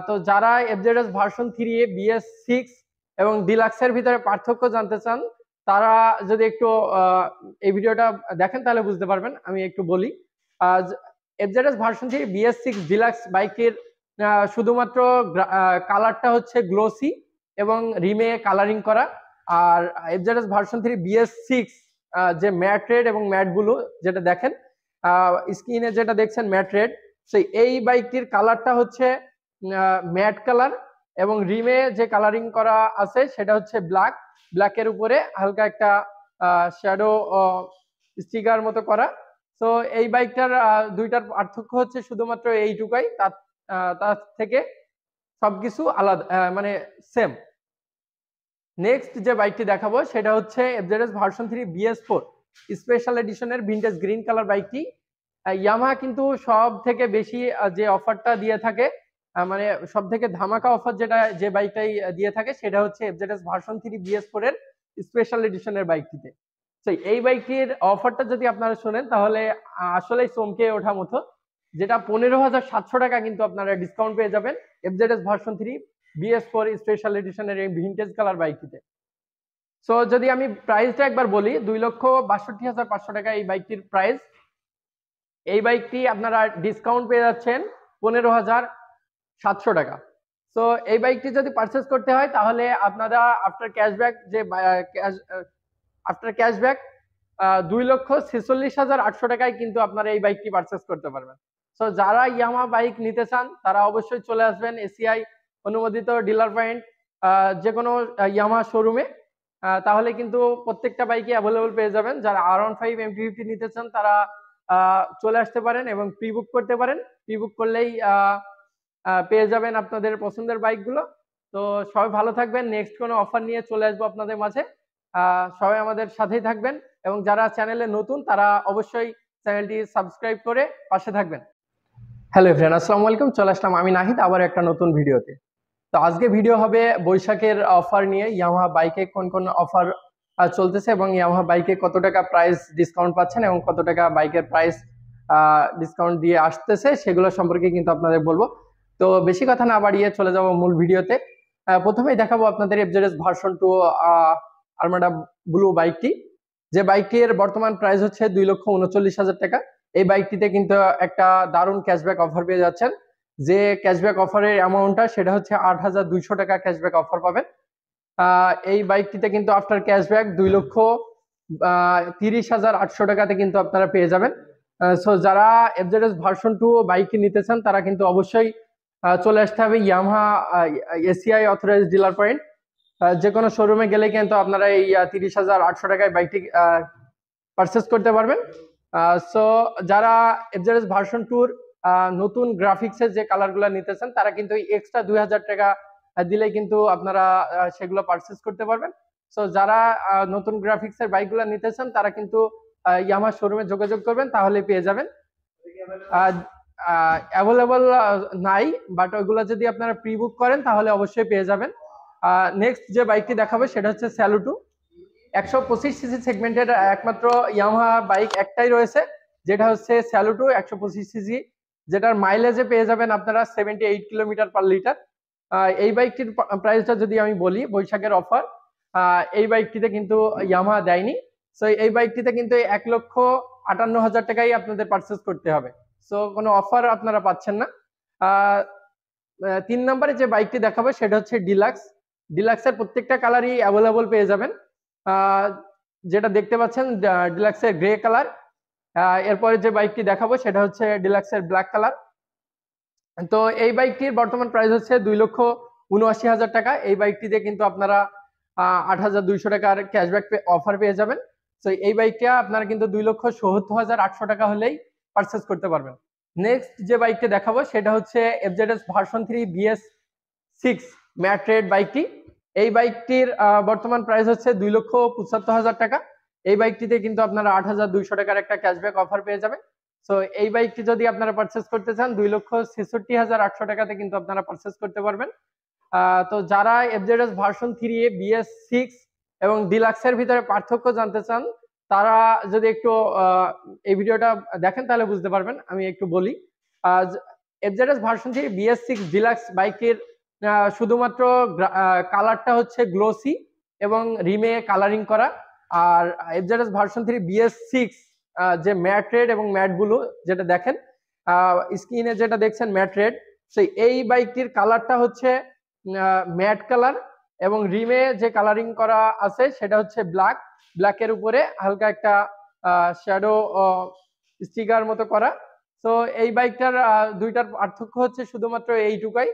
A: তো যারা এফজেডএস ভার্সন 3 BS6 এবং ডিলাক্সের ভিতরে পার্থক্য জানতে চান তারা যদি একটু এই ভিডিওটা দেখেন তাহলে বুঝতে পারবেন। আমি একটু বলি, এফজেডএস ভার্সন 3 BS6 ডিলাক্স বাইকের শুধুমাত্র কালারটা হচ্ছে গ্লোসি এবং রিমে কালারিং করা। আর এফজেডএস ভার্সন 3 BS6 যে ম্যাট রেড এবং ম্যাট ব্লু যেটা দেখেন স্ক্রিনে যেটা দেখছেন ম্যাট রেড, সেই এই বাইকটির কালারটা হচ্ছে ম্যাট কালার এবং রিমে যে কালারিং করা আছে সেটা হচ্ছে ব্ল্যাক। ব্ল্যাকের উপরে হালকা একটা শ্যাডো স্টিকার মতো করা। তো এই বাইকটার দুইটার পার্থক্য হচ্ছে শুধুমাত্র এইটুকাই, তার থেকে সবকিছু আলাদা, মানে সেম। নেক্সট যে বাইকটি দেখাবো সেটা হচ্ছে এফজেডএস ভার্সন 3 BS4 স্পেশাল এডিশনের ভিনটেজ গ্রিন কালার বাইকটি। ইয়ামাহা কিন্তু সব থেকে বেশি যে অফারটা দিয়ে থাকে, মানে সব থেকে ধামাকা অফার যেটা যে বাইকটাই দিয়ে থাকে সেটা হচ্ছে এফজেডএস ভার্সন 3 BS4 এর স্পেশাল এডিশনের বাইকটিতে। তো এই বাইকটির অফারটা যদি আপনারা শোনেন তাহলে আসলেই চমকে ওঠা মতো, যেটা 15,700 টাকা কিন্তু আপনারা ডিসকাউন্ট পেয়ে যাবেন এফজেডএস ভার্সন 3 BS4 স্পেশাল এডিশনের এই ভিনটেজ কালার বাইকটিতে। সো যদি আমি প্রাইসটা একবার বলি, 2,62,500 টাকা এই বাইকটির প্রাইস। এই বাইকটি আপনারা ডিসকাউন্ট পেয়ে যাচ্ছেন 15,700 টাকা। সো এই বাইকটি যদি পারচেস করতে হয় তাহলে আপনারা আফটার ক্যাশব্যাক 2,46,800 টাকায় কিন্তু আপনারা এই বাইকটি পারচেস করতে পারবেন। সো যারা ইয়ামাহা বাইক নিতে চান তারা অবশ্যই চলে আসবেন এসিআই অনুমোদিত ডিলার পয়েন্ট যে কোনো ইয়ামাহা শোরুমে, তাহলে কিন্তু প্রত্যেকটা বাইকই অ্যাভেলেবল পেয়ে যাবেন। যারা R15 MT-50 নিতে চান তারা চলে আসতে পারেন এবং প্রি বুক করতে পারেন। প্রি বুক করলেই পেয়ে যাবেন আপনাদের পছন্দের বাইকগুলো। তো সবাই ভালো থাকবেন, নেক্সট কোনো অফার নিয়ে চলে আসবো আপনাদের মাঝে। সবাই আমাদের সাথেই থাকবেন এবং যারা চ্যানেলে নতুন তারা অবশ্যই চ্যানেলটি সাবস্ক্রাইব করে পাশে থাকবেন। হ্যালো এভরিওয়ান, আসসালামু আলাইকুম। চলে আসলাম আমি নাহিদ আবার একটা নতুন ভিডিওতে। তো আজকে ভিডিও হবে বৈশাখের অফার নিয়ে, ইয়ামাহা বাইকে কোন কোন অফার চলতেছে এবং ইয়ামাহা বাইকে কত টাকা প্রাইস ডিসকাউন্ট পাচ্ছেন এবং কত টাকা বাইকের প্রাইস ডিসকাউন্ট দিয়ে আসতেছে সেগুলো সম্পর্কে কিন্তু আপনাদের বলবো। তো বেশি কথা না বাড়িয়ে চলে যাব মূল ভিডিওতে। প্রথমেই দেখাবো আপনাদের এফজেডএস ভার্সন 2 আরমাডা ব্লু বাইকটি, যে বাইকটির বর্তমান প্রাইস হচ্ছে 2,39,000 টাকা। এই বাইকটিতে কিন্তু একটা দারুণ ক্যাশব্যাক অফার পেয়ে যাচ্ছেন। যে ক্যাশব্যাক অফারের অ্যামাউন্টটা সেটা হচ্ছে 8,200 টাকা ক্যাশব্যাক অফার পাবেন। এই বাইকটিতে কিন্তু আফটার ক্যাশব্যাক 2,30,800 টাকাতে কিন্তু আপনারা পেয়ে যাবেন। সো যারা এফজেডএস ভার্সন 2 বাইকটি নিতে চান তারা কিন্তু অবশ্যই চলে আসতে হবে Yamaha ACI authorised dealer point. যে কোনো শোরুমে গেলে কিন্তু আপনারা এই 30,800 টাকায় বাইকটি পারচেস করতে পারবেন। সো যারা এফজেডএস ভার্সন 2 নতুন গ্রাফিক্সের যে কালারগুলো নিতে চান তারা কিন্তু এক্সট্রা 2,000 টাকা দিলে কিন্তু আপনারা সেগুলো পারচেস করতে পারবেন। সো যারা নতুন গ্রাফিক্সের বাইকগুলো নিতে চান তারা কিন্তু ইয়ামাহা শোরুমে যোগাযোগ করবেন, তাহলে পেয়ে যাবেন। অ্যাভেলেবল নাই, বাট ওইগুলো যদি আপনারা প্রি বুক করেন তাহলে অবশ্যই পেয়ে যাবেন। নেক্সট যে বাইকটি দেখাবো সেটা হচ্ছে স্যালুটো। 125 সিসি সেগমেন্টের একমাত্র ইয়ামাহা বাইক একটাই রয়েছে, যেটা হচ্ছে স্যালুটো 125 সিসি, যেটার মাইলেজে পেয়ে যাবেন আপনারা 78 কিলোমিটার পার লিটার। এই বাইকটির প্রাইসটা যদি আমি বলি, বৈশাখের অফার এই বাইকটিতে কিন্তু ইয়ামাহা দেয়নি। সো এই বাইকটিতে কিন্তু 1,58,000 টাকাই আপনাদের পারচেস করতে হবে। সো কোনো অফার আপনারা পাচ্ছেন না। 3 নম্বরে যে বাইকটি দেখাবো সেটা হচ্ছে ডিলাক্স। ডিলাক্সের প্রত্যেকটা কালারই অ্যাভেলেবল পেয়ে যাবেন। যেটা দেখতে পাচ্ছেন ডিলাক্সের গ্রে কালার। এরপরে যে বাইকটি দেখাবো সেটা হচ্ছে ডিলাক্সের ব্ল্যাক কালার। তো এই বাইকটির বর্তমান প্রাইস হচ্ছে 2,79,000 টাকা। এই বাইকটিতে কিন্তু আপনারা 8,200 টাকার ক্যাশব্যাক অফার পেয়ে যাবেন। তো এই বাইকটা আপনারা কিন্তু 2,77,800 টাকা হলেই পারচেস করতে পারবেন। নেক্সট যে বাইকটি দেখাবো সেটা হচ্ছে FZS version 3 BS6 matte red বাইকটি। এই বাইকটির বর্তমান প্রাইস হচ্ছে 2,75,000 টাকা। এই বাইকটিতে কিন্তু আপনারা 8,200 টাকার একটা ক্যাশব্যাক অফার পেয়ে যাবেন। সো এই বাইকটি যদি আপনারা পারচেস করতে চান 2,66,800 টাকাতে কিন্তু আপনারা পারচেস করতে পারবেন। তো যারা এফজেডএস ভার্সন 3 BS6 এবং ডিলাক্সের ভিতরে পার্থক্য জানতে চান তারা যদি একটু এই ভিডিওটা দেখেন তাহলে বুঝতে পারবেন। আমি একটু বলি, এফজেডএস ভার্সন 3 BS6 ডিলাক্স বাইকের শুধুমাত্র কালারটা হচ্ছে গ্লোসি এবং রিমে কালারিং করা। আর এফজেডএস ভার্সন 3 BS6 যে ম্যাট রেড এবং ম্যাট ব্লু যেটা দেখেন স্ক্রিনে যেটা দেখছেন ম্যাট রেড, সেই এই বাইকটির কালারটা হচ্ছে ম্যাট কালার এবং রিমে যে কালারিং করা আছে সেটা হচ্ছে ব্ল্যাক। ব্ল্যাকের উপরে হালকা একটা শ্যাডো স্টিকার মতো করা। তো এই বাইকটার দুইটার পার্থক্য হচ্ছে শুধুমাত্র এইটুকাই,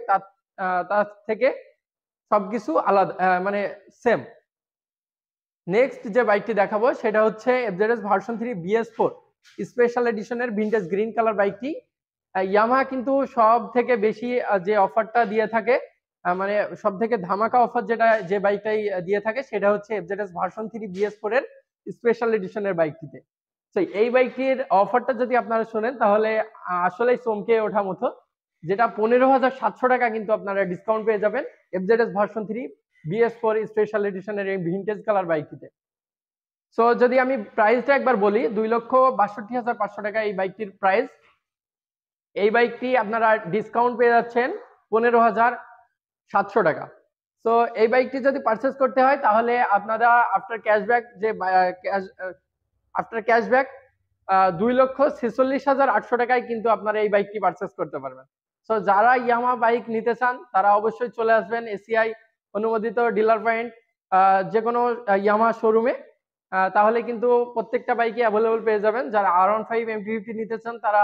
A: তার থেকে সবকিছু আলাদা, মানে সেম। নেক্সট যে বাইকটি দেখাবো সেটা হচ্ছে এফজেডএস ভার্সন 3 BS4 স্পেশাল এডিশনের ভিনটেজ গ্রিন কালার বাইকটি। ইয়ামাহা কিন্তু সব থেকে বেশি যে অফারটা দিয়ে থাকে, মানে সব থেকে ধামাকা অফার যেটা যে বাইকটাই দিয়ে থাকে সেটা হচ্ছে এফজেডএস ভার্সন 3 BS4 এর স্পেশাল এডিশনের বাইকটিতে। তো এই বাইকটির অফারটা যদি আপনারা শোনেন তাহলে আসলেই চমকে ওঠা মতো, যেটা 15,700 টাকা কিন্তু আপনারা ডিসকাউন্ট পেয়ে যাবেন এফজেডএস ভার্সন 3 BS4 স্পেশাল এডিশনের এই ভিনটেজ কালার বাইকটিতে। সো যদি আমি প্রাইসটা একবার বলি, 2,62,500 টাকা এই বাইকটির প্রাইস। এই বাইকটি আপনারা ডিসকাউন্ট পেয়ে যাচ্ছেন 15,700 টাকা। সো এই বাইকটি যদি পারচেস করতে হয় তাহলে আপনারা আফটার ক্যাশব্যাক 2,46,800 টাকায় কিন্তু আপনারা এই বাইকটি পারচেস করতে পারবেন। সো যারা ইয়ামাহা বাইক নিতে চান তারা অবশ্যই চলে আসবেন এসিআই অনুমোদিত ডিলার পয়েন্ট যে কোনো ইয়ামাহা শোরুমে, তাহলে কিন্তু প্রত্যেকটা বাইকই অ্যাভেলেবল পেয়ে যাবেন। যারা R15 MT50 নিতে চান তারা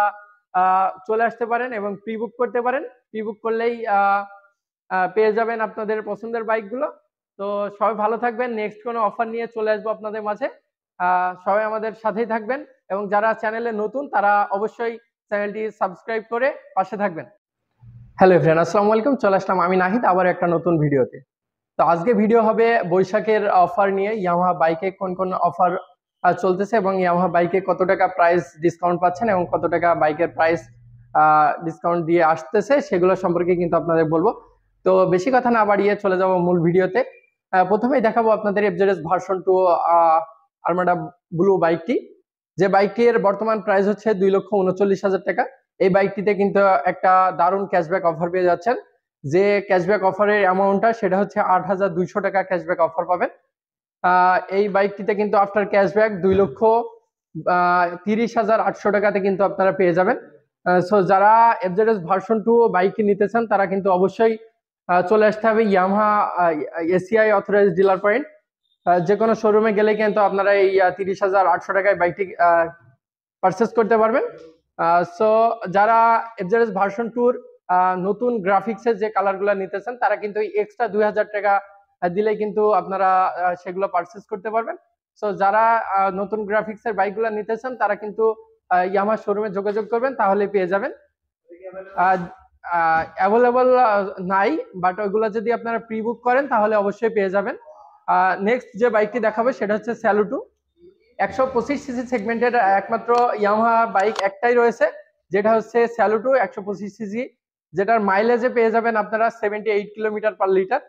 A: চলে আসতে পারেন এবং প্রি বুক করতে পারেন। প্রি বুক করলেই পেয়ে যাবেন আপনাদের পছন্দের বাইকগুলো। তো সবাই ভালো থাকবেন, নেক্সট কোনো অফার নিয়ে চলে আসবো আপনাদের মাঝে। সবাই আমাদের সাথেই থাকবেন এবং যারা চ্যানেলে নতুন তারা অবশ্যই চ্যানেলটি সাবস্ক্রাইব করে পাশে থাকবেন। হ্যালো এভরিওয়ান, আসসালামু আলাইকুম। চলে আসলাম আমি নাহিদ আবার একটা নতুন ভিডিওতে। তো আজকে ভিডিও হবে বৈশাখের অফার নিয়ে, ইয়ামাহা বাইকে কোন কোন অফার চলতেছে এবং ইয়ামাহা বাইকে কত টাকা প্রাইস ডিসকাউন্ট পাচ্ছেন এবং কত টাকা বাইকের প্রাইস ডিসকাউন্ট দিয়ে আসতেছে সেগুলো সম্পর্কে কিন্তু আপনাদের বলবো। তো বেশি কথা না বাড়িয়ে চলে যাব মূল ভিডিওতে। প্রথমেই দেখাবো আপনাদের এফজেডএস ভার্সন 2 আরমাডা ব্লু বাইকটি, যে বাইকটির বর্তমান প্রাইস হচ্ছে 2,39,000 টাকা। এই বাইকটিতে কিন্তু একটা দারুণ ক্যাশব্যাক অফার পেয়ে যাচ্ছেন। যে ক্যাশব্যাক অফারের অ্যামাউন্টটা সেটা হচ্ছে ৮,২০০ টাকা ক্যাশব্যাক অফার পাবেন। এই বাইকটিতে কিন্তু আফটার ক্যাশব্যাক ২,৩০,৮০০ টাকাতে কিন্তু আপনারা পেয়ে যাবেন। সো যারা এফজেডএস ভার্সন 2 বাইক নিতে চান তারা কিন্তু অবশ্যই চলে আসতে হবে Yamaha ACI authorised dealer point. যে কোনো শোরুমে গেলে কিন্তু আপনারা এই ৩০,৮০০ টাকায় বাইকটি পারচেস করতে পারবেন। সো যারা এফজেডএস ভার্সন 2 নতুন গ্রাফিক্সের যে কালারগুলো নিতে চান তারা কিন্তু এক্সট্রা ২,০০০ টাকা দিলে কিন্তু আপনারা সেগুলো পারচেস করতে পারবেন। সো যারা নতুন গ্রাফিক্সের বাইকগুলো নিতে চান তারা কিন্তু ইয়ামাহা শোরুমে যোগাযোগ করবেন, তাহলে পেয়ে যাবেন। অ্যাভেলেবল নাই, বাট ওইগুলো যদি আপনারা প্রি বুক করেন তাহলে অবশ্যই পেয়ে যাবেন। নেক্সট যে বাইকটি দেখাবো সেটা হচ্ছে স্যালুটো। ১২৫ সিসি সেগমেন্টের একমাত্র ইয়ামাহা বাইক একটাই রয়েছে, যেটা হচ্ছে স্যালুটো ১২৫ সিসি, যেটার মাইলেজে পেয়ে যাবেন আপনারা 78 কিলোমিটার পার লিটার।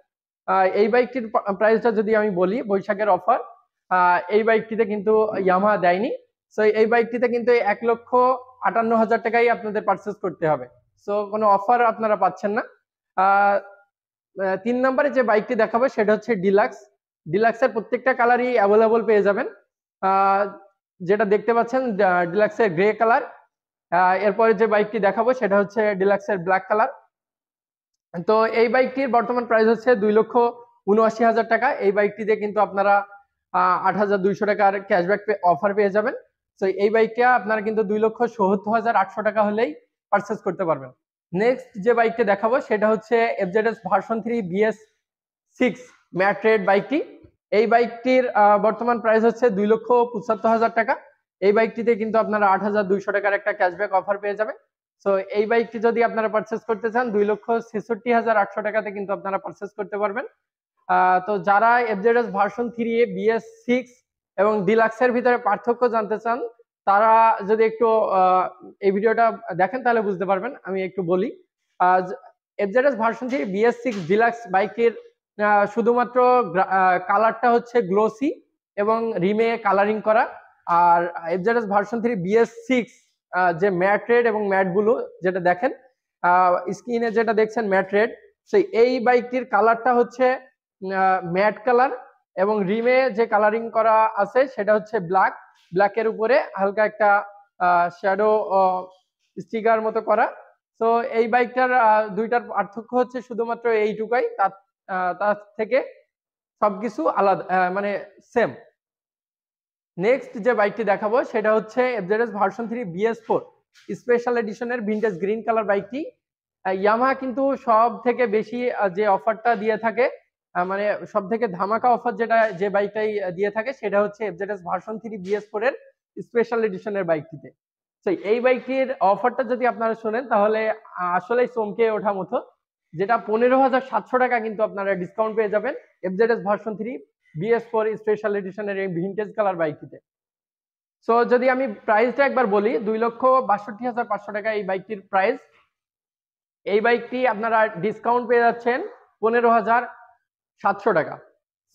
A: এই বাইকটির প্রাইসটা যদি আমি বলি, বৈশাখের অফার এই বাইকটিতে কিন্তু ইয়ামাহা দেয়নি। সো এই বাইকটিতে কিন্তু ১,৫৮,০০০ টাকাই আপনাদের পারচেস করতে হবে। সো কোনো অফার আপনারা পাচ্ছেন না। ৩ নম্বরে যে বাইকটি দেখাবো সেটা হচ্ছে ডিলাক্স। ডিলাক্সের প্রত্যেকটা কালারই অ্যাভেলেবল পেয়ে যাবেন। যেটা দেখতে পাচ্ছেন ডিলাক্সের গ্রে কালার। এরপরে যে বাইকটি দেখাবো সেটা হচ্ছে ডিলাক্সের ব্ল্যাক কালার। তো এই বাইকটির বর্তমান প্রাইস হচ্ছে ২,৭৯,০০০ টাকা। এই বাইকটিতে কিন্তু আপনারা ৮,২০০ টাকার ক্যাশব্যাক অফার পেয়ে যাবেন। তো এই বাইকটা আপনারা কিন্তু ২,৭০,৮০০ টাকা হলেই পারচেস করতে পারবেন। নেক্সট যে বাইকটি দেখাবো সেটা হচ্ছে FZS version 3 BS6 matte red বাইকটি। এই বাইকটির বর্তমান প্রাইস হচ্ছে ২,৭৫,০০০ টাকা। এই বাইকটিতে কিন্তু আপনারা ৮,২০০ টাকার একটা ক্যাশব্যাক অফার পেয়ে যাবেন। সো এই বাইকটি যদি আপনারা পারচেস করতে চান ২,৬৬,৮০০ টাকাতে কিন্তু আপনারা পারচেস করতে পারবেন। তো যারা এফজেডএস ভার্সন 3 BS6 এবং ডিলাক্সের ভিতরে পার্থক্য জানতে চান তারা যদি একটু এই ভিডিওটা দেখেন তাহলে বুঝতে পারবেন। আমি একটু বলি, এফজেডএস ভার্সন 3 BS6 ডিলাক্স বাইকের শুধুমাত্র কালারটা হচ্ছে গ্লোসি এবং রিমে কালারিং করা। আর এফজেডএস ভার্সন 3 BS6 যে ম্যাট রেড এবং ম্যাট ব্লু যেটা দেখেন স্ক্রিনে যেটা দেখছেন ম্যাট রেড, সেই এই বাইকটির কালারটা হচ্ছে ম্যাট কালার এবং রিমে যে কালারিং করা আছে সেটা হচ্ছে ব্ল্যাক। ব্ল্যাকের উপরে হালকা একটা শ্যাডো স্টিকার মতো করা। তো এই বাইকটার দুইটার পার্থক্য হচ্ছে শুধুমাত্র এইটুকাই, তার থেকে সবকিছু আলাদা, মানে সেম। নেক্সট যে বাইকটি দেখাবো সেটা হচ্ছে এফজেডএস ভার্সন 3 BS4 স্পেশাল এডিশনের ভিনটেজ গ্রিন কালার বাইকটি। ইয়ামাহা কিন্তু সব থেকে বেশি যে অফারটা দিয়ে থাকে, মানে সব থেকে ধামাকা অফার যেটা যে বাইকটাই দিয়ে থাকে সেটা হচ্ছে এফজেডএস ভার্সন 3 BS4 এর স্পেশাল এডিশনের বাইকটিতে। তো এই বাইকটির অফারটা যদি আপনারা শোনেন তাহলে আসলেই চমকে ওঠা মতো, যেটা 15,700 টাকা কিন্তু আপনারা ডিসকাউন্ট পেয়ে যাবেন এফজেডএস ভার্সন 3 BS4 স্পেশাল এডিশনের এই ভিনটেজ কালার বাইকটিতে। সো যদি আমি প্রাইসটা একবার বলি, 2,62,500 টাকা এই বাইকটির প্রাইস। এই বাইকটি আপনারা ডিসকাউন্ট পেয়ে যাচ্ছেন 15,700 টাকা।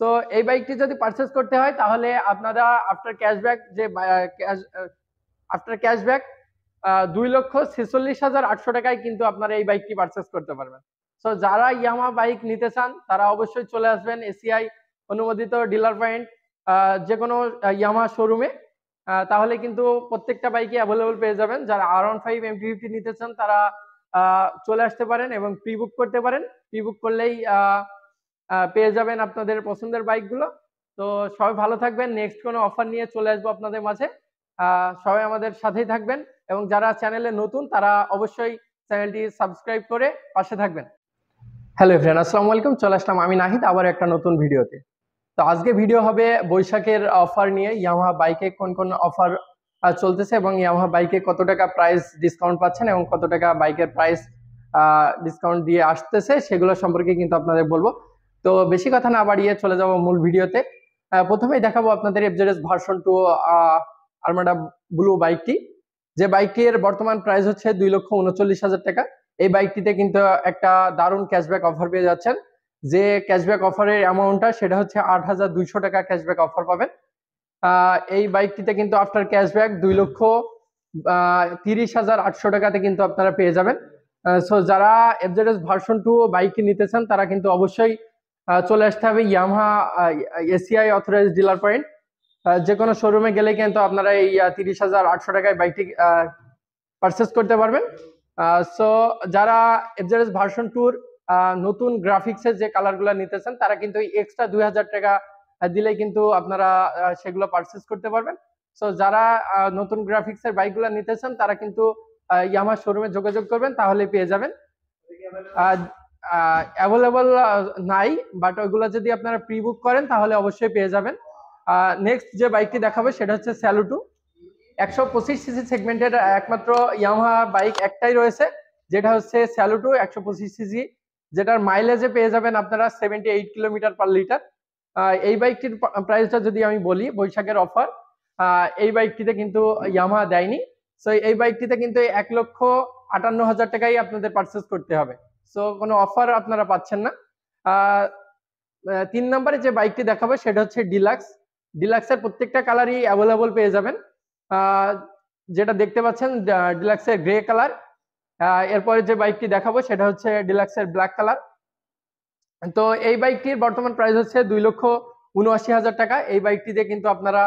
A: সো এই বাইকটি যদি পারচেস করতে হয় তাহলে আপনারা আফটার ক্যাশব্যাক 2,46,800 টাকায় কিন্তু আপনারা এই বাইকটি পারচেস করতে পারবেন। সো যারা ইয়ামাহা বাইক নিতে চান তারা অবশ্যই চলে আসবেন এসিআই অনুমোদিত ডিলার পয়েন্ট যে কোনো ইয়ামাহা শোরুমে, তাহলে কিন্তু প্রত্যেকটা বাইকে অ্যাভেলেবল পেয়ে যাবেন। যারা R15 MT50 নিতে চান তারা চলে আসতে পারেন এবং প্রি বুক করতে পারেন। প্রি বুক করলেই পেয়ে যাবেন আপনাদের পছন্দের বাইকগুলো। তো সবাই ভালো থাকবেন, নেক্সট কোনো অফার নিয়ে চলে আসবো আপনাদের মাঝে। সবাই আমাদের সাথেই থাকবেন এবং যারা চ্যানেলে নতুন তারা অবশ্যই চ্যানেলটি সাবস্ক্রাইব করে পাশে থাকবেন। হ্যালো এভরিওয়ান, আসসালামু আলাইকুম। চলে আসলাম আমি নাহিদ আবার একটা নতুন ভিডিওতে। তো আজকে ভিডিও হবে বৈশাখের অফার নিয়ে, ইয়ামাহা বাইকে কোন কোন অফার চলতেছে এবং ইয়ামাহা বাইকে কত টাকা প্রাইস ডিসকাউন্ট পাচ্ছেন এবং কত টাকা বাইকের প্রাইস ডিসকাউন্ট দিয়ে আসতেছে সেগুলো সম্পর্কে কিন্তু আপনাদের বলবো। তো বেশি কথা না বাড়িয়ে চলে যাব মূল ভিডিওতে। প্রথমেই দেখাবো আপনাদের এফজেডএস ভার্সন 2 আরমাডা ব্লু বাইকটি। যে বাইকটির বর্তমান প্রাইস হচ্ছে 2,39,000 টাকা। এই বাইকটিতে কিন্তু একটা দারুণ ক্যাশব্যাক অফার পেয়ে যাচ্ছেন। যে ক্যাশব্যাক অফারের অ্যামাউন্টটা সেটা হচ্ছে ৮,২০০ টাকা ক্যাশব্যাক অফার পাবেন। এই বাইকটিতে কিন্তু আফটার ক্যাশব্যাক 30,800 টাকাতে কিন্তু আপনারা পেয়ে যাবেন। সো যারা এফজেডএস ভার্সন 2 বাইকটি নিতে চান তারা কিন্তু অবশ্যই চলে আসতে হবে Yamaha ACI authorise dealer point. যে কোনো শোরুমে গেলে কিন্তু আপনারা এই 30,800 টাকায় বাইকটি পারচেস করতে পারবেন। সো যারা এফজেডএস ভার্সন 2 নতুন গ্রাফিক্সের যে কালারগুলো নিতে চান তারা কিন্তু এক্সট্রা 2,000 টাকা দিলেই কিন্তু আপনারা সেগুলো পারচেস করতে পারবেন। সো যারা নতুন গ্রাফিক্সের বাইকগুলো নিতে চান তারা কিন্তু ইয়ামাহা শোরুমে যোগাযোগ করবেন, তাহলে পেয়ে যাবেন। অ্যাভেলেবল নাই, বাট ওইগুলো যদি আপনারা প্রি বুক করেন তাহলে অবশ্যই পেয়ে যাবেন। নেক্সট যে বাইকটি দেখাবো সেটা হচ্ছে স্যালুটো। 125 সিসি সেগমেন্টের একমাত্র ইয়ামাহা বাইক একটাই রয়েছে, যেটা হচ্ছে স্যালুটো 125 সিসি, যেটার মাইলেজে পেয়ে যাবেন আপনারা 78 কিলোমিটার পার লিটার। এই বাইকটির প্রাইসটা যদি আমি বলি, বৈশাখের অফার এই বাইকটিতে কিন্তু ইয়ামাহা দেয়নি। সো এই বাইকটিতে কিন্তু 1,58,000 টাকাই আপনাদের পারচেস করতে হবে। সো কোনো অফার আপনারা পাচ্ছেন না। 3 নম্বরে যে বাইকটি দেখাবো সেটা হচ্ছে ডিলাক্স। ডিলাক্সের প্রত্যেকটা কালারই অ্যাভেলেবল পেয়ে যাবেন। যেটা দেখতে পাচ্ছেন ডিলাক্সের গ্রে কালার। এরপরে যে বাইকটি দেখাবো সেটা হচ্ছে ডিলাক্সের ব্ল্যাক কালার। তো এই বাইকটির বর্তমান প্রাইস হচ্ছে 2,79,000 টাকা। এই বাইকটিতে কিন্তু আপনারা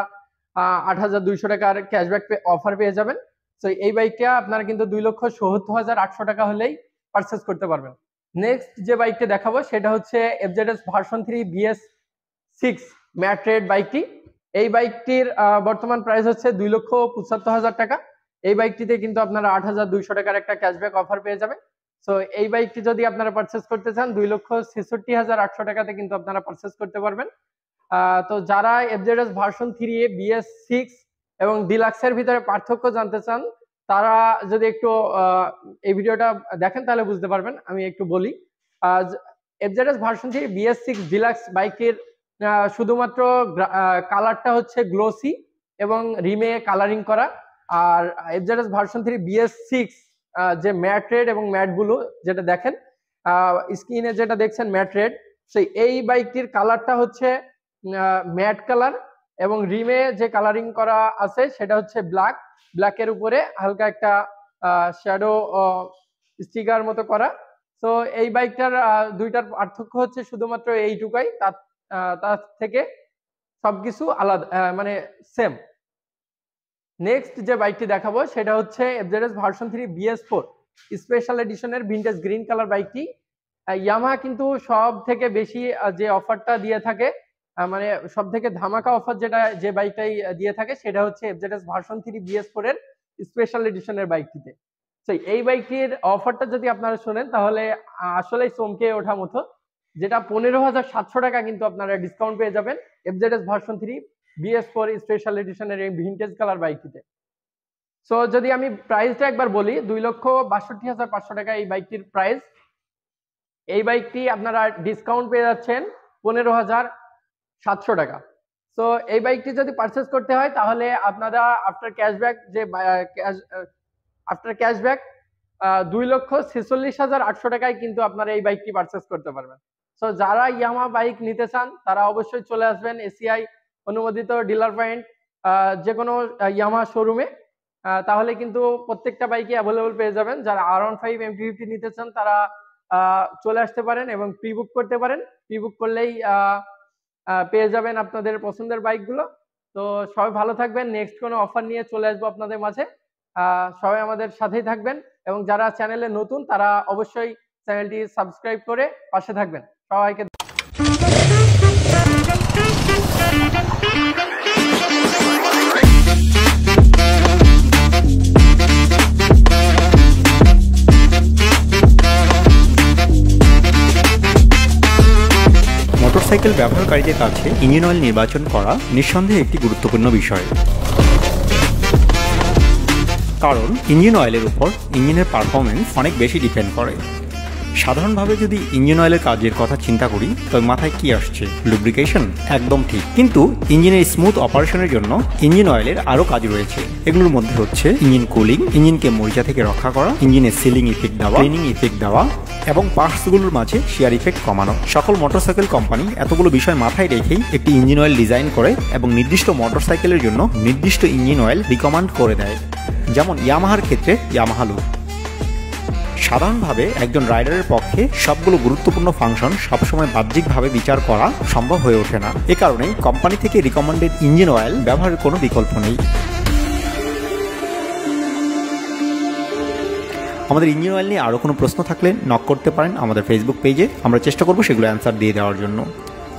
A: 8,200 টাকার ক্যাশব্যাক অফার পেয়ে যাবেন। তো এই বাইকটা আপনারা কিন্তু 2,70,800 টাকা হলেই পারচেস করতে পারবেন। নেক্সট যে বাইকটি দেখাবো সেটা হচ্ছে FZS version 3 BS6 matte red বাইকটি। এই বাইকটির বর্তমান প্রাইস হচ্ছে 2,75,000 টাকা। এই বাইকটিতে কিন্তু আপনারা 8,200 টাকার একটা ক্যাশব্যাক অফার পেয়ে যাবেন। সো এই বাইকটি যদি আপনারা পারচেস করতে চান 2,66,800 টাকাতে কিন্তু আপনারা পারচেস করতে পারবেন। তো যারা এফজেডএস ভার্সন 3 BS6 এবং ডিলাক্সের ভিতরে পার্থক্য জানতে চান তারা যদি একটু এই ভিডিওটা দেখেন তাহলে বুঝতে পারবেন। আমি একটু বলি, এফজেডএস ভার্সন 3 BS6 ডিলাক্স বাইকের শুধুমাত্র কালারটা হচ্ছে গ্লোসি এবং রিমে কালারিং করা। আর এফজেডএস ভার্সন 3 BS6 যে ম্যাট রেড এবং ম্যাট ব্লু যেটা দেখেন স্ক্রিনে যেটা দেখছেন ম্যাট রেড, সেই এই বাইকটির কালারটা হচ্ছে ম্যাট কালার এবং রিমে যে কালারিং করা আছে সেটা হচ্ছে ব্ল্যাক। ব্ল্যাকের উপরে হালকা একটা শ্যাডো স্টিকার মতো করা। তো এই বাইকটার দুইটার পার্থক্য হচ্ছে শুধুমাত্র এইটুকাই, তার থেকে সবকিছু আলাদা, মানে সেম। নেক্সট যে বাইকটি দেখাবো সেটা হচ্ছে এফজেডএস ভার্সন 3 BS4 স্পেশাল এডিশনের ভিনটেজ গ্রিন কালার বাইকটি। ইয়ামাহা কিন্তু সব থেকে বেশি যে অফারটা দিয়ে থাকে, মানে সব থেকে ধামাকা অফার যেটা যে বাইকটাই দিয়ে থাকে সেটা হচ্ছে এফজেডএস ভার্সন 3 BS4 এর স্পেশাল এডিশনের বাইকটিতে। তো এই বাইকটির অফারটা যদি আপনারা শোনেন তাহলে আসলেই চমকে ওঠা মতো, যেটা 15,700 টাকা কিন্তু আপনারা ডিসকাউন্ট পেয়ে যাবেন এফজেডএস ভার্সন 3 BS4 স্পেশাল এডিশনের এই ভিনটেজ কালার বাইকটিতে। সো যদি আমি প্রাইসটা একবার বলি, 2,62,500 টাকা এই বাইকটির প্রাইস। এই বাইকটি আপনারা ডিসকাউন্ট পেয়ে যাচ্ছেন 15,700 টাকা। সো এই বাইকটি যদি পারচেস করতে হয় তাহলে আপনারা আফটার ক্যাশব্যাক 2,46,800 টাকায় কিন্তু আপনারা এই বাইকটি পারচেস করতে পারবেন। সো যারা ইয়ামাহা বাইক নিতে চান তারা অবশ্যই চলে আসবেন এসিআই অনুমোদিত ডিলার পয়েন্ট যে কোনো ইয়ামাহা শোরুমে, তাহলে কিন্তু প্রত্যেকটা বাইকে অ্যাভেলেবল পেয়ে যাবেন। যারা R15 MT-50 নিতে চান তারা চলে আসতে পারেন এবং প্রি বুক করতে পারেন। প্রি বুক করলেই পেয়ে যাবেন আপনাদের পছন্দের বাইকগুলো। তো সবাই ভালো থাকবেন, নেক্সট কোনো অফার নিয়ে চলে আসবো আপনাদের মাঝে। সবাই আমাদের সাথেই থাকবেন এবং যারা চ্যানেলে নতুন তারা অবশ্যই চ্যানেলটি সাবস্ক্রাইব করে পাশে থাকবেন। সবাইকে
B: মোটরসাইকেল ব্যবহারকারীদের কাছে ইঞ্জিন অয়েল নির্বাচন করা নিঃসন্দেহে একটি গুরুত্বপূর্ণ বিষয়, কারণ ইঞ্জিন অয়েলের উপর ইঞ্জিনের পারফরমেন্স অনেক বেশি ডিপেন্ড করে। সাধারণভাবে যদি ইঞ্জিন অয়েলের কাজের কথা চিন্তা করি তবে মাথায় কি আসছে? লুব্রিকেশন। একদম ঠিক। কিন্তু ইঞ্জিনের স্মুথ অপারেশনের জন্য ইঞ্জিন অয়েলের আরও কাজ রয়েছে। এগুলোর মধ্যে হচ্ছে ইঞ্জিন কুলিং, ইঞ্জিনকে মরিচা থেকে রক্ষা করা, ইঞ্জিনের সিলিং ইফেক্ট দেওয়া, ক্লিনিং ইফেক্ট দেওয়া এবং পার্টসগুলোর মাঝে শিয়ার ইফেক্ট কমানো। সকল মোটরসাইকেল কোম্পানি এতগুলো বিষয় মাথায় রেখেই একটি ইঞ্জিন অয়েল ডিজাইন করে এবং নির্দিষ্ট মোটরসাইকেলের জন্য নির্দিষ্ট ইঞ্জিন অয়েল রিকমেন্ড করে দেয়। যেমন ইয়ামাহার ক্ষেত্রে ইয়ামাহা লুব। সাধারণভাবে একজন রাইডারের পক্ষে সবগুলো গুরুত্বপূর্ণ ফাংশন সবসময় বাহ্যিকভাবে বিচার করা সম্ভব হয়ে ওঠে না। এ কারণে কোম্পানি থেকে রিকমেন্ডেড ইঞ্জিন অয়েল ব্যবহারের কোনো বিকল্প নেই। আমাদের ইঞ্জিন অয়েল নিয়ে আরও কোনো প্রশ্ন থাকলে নক করতে পারেন আমাদের ফেসবুক পেজে। আমরা চেষ্টা করব সেগুলো অ্যান্সার দিয়ে দেওয়ার জন্য।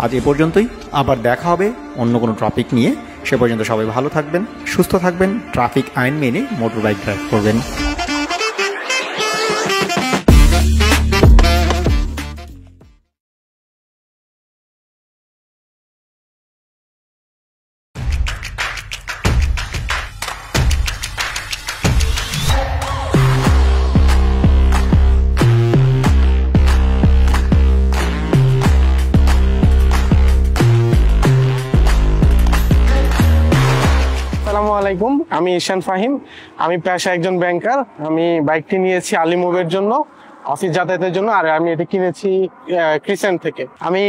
B: আজ এ পর্যন্তই, আবার দেখা হবে অন্য কোনো টপিক নিয়ে। সে পর্যন্ত সবাই ভালো থাকবেন, সুস্থ থাকবেন, ট্রাফিক আইন মেনে মোটর বাইক ড্রাইভ করবেন।
C: আসসালামু আলাইকুম, আমি ঈশান ফাহিম। আমি পেশায় একজন ব্যাংকার। আমি বাইকটি নিয়েছি আলী মুভের জন্য, অফিস যাতায়াতের জন্য, আর আমি এটি কিনেছি ক্রিসেন্ট থেকে। আমি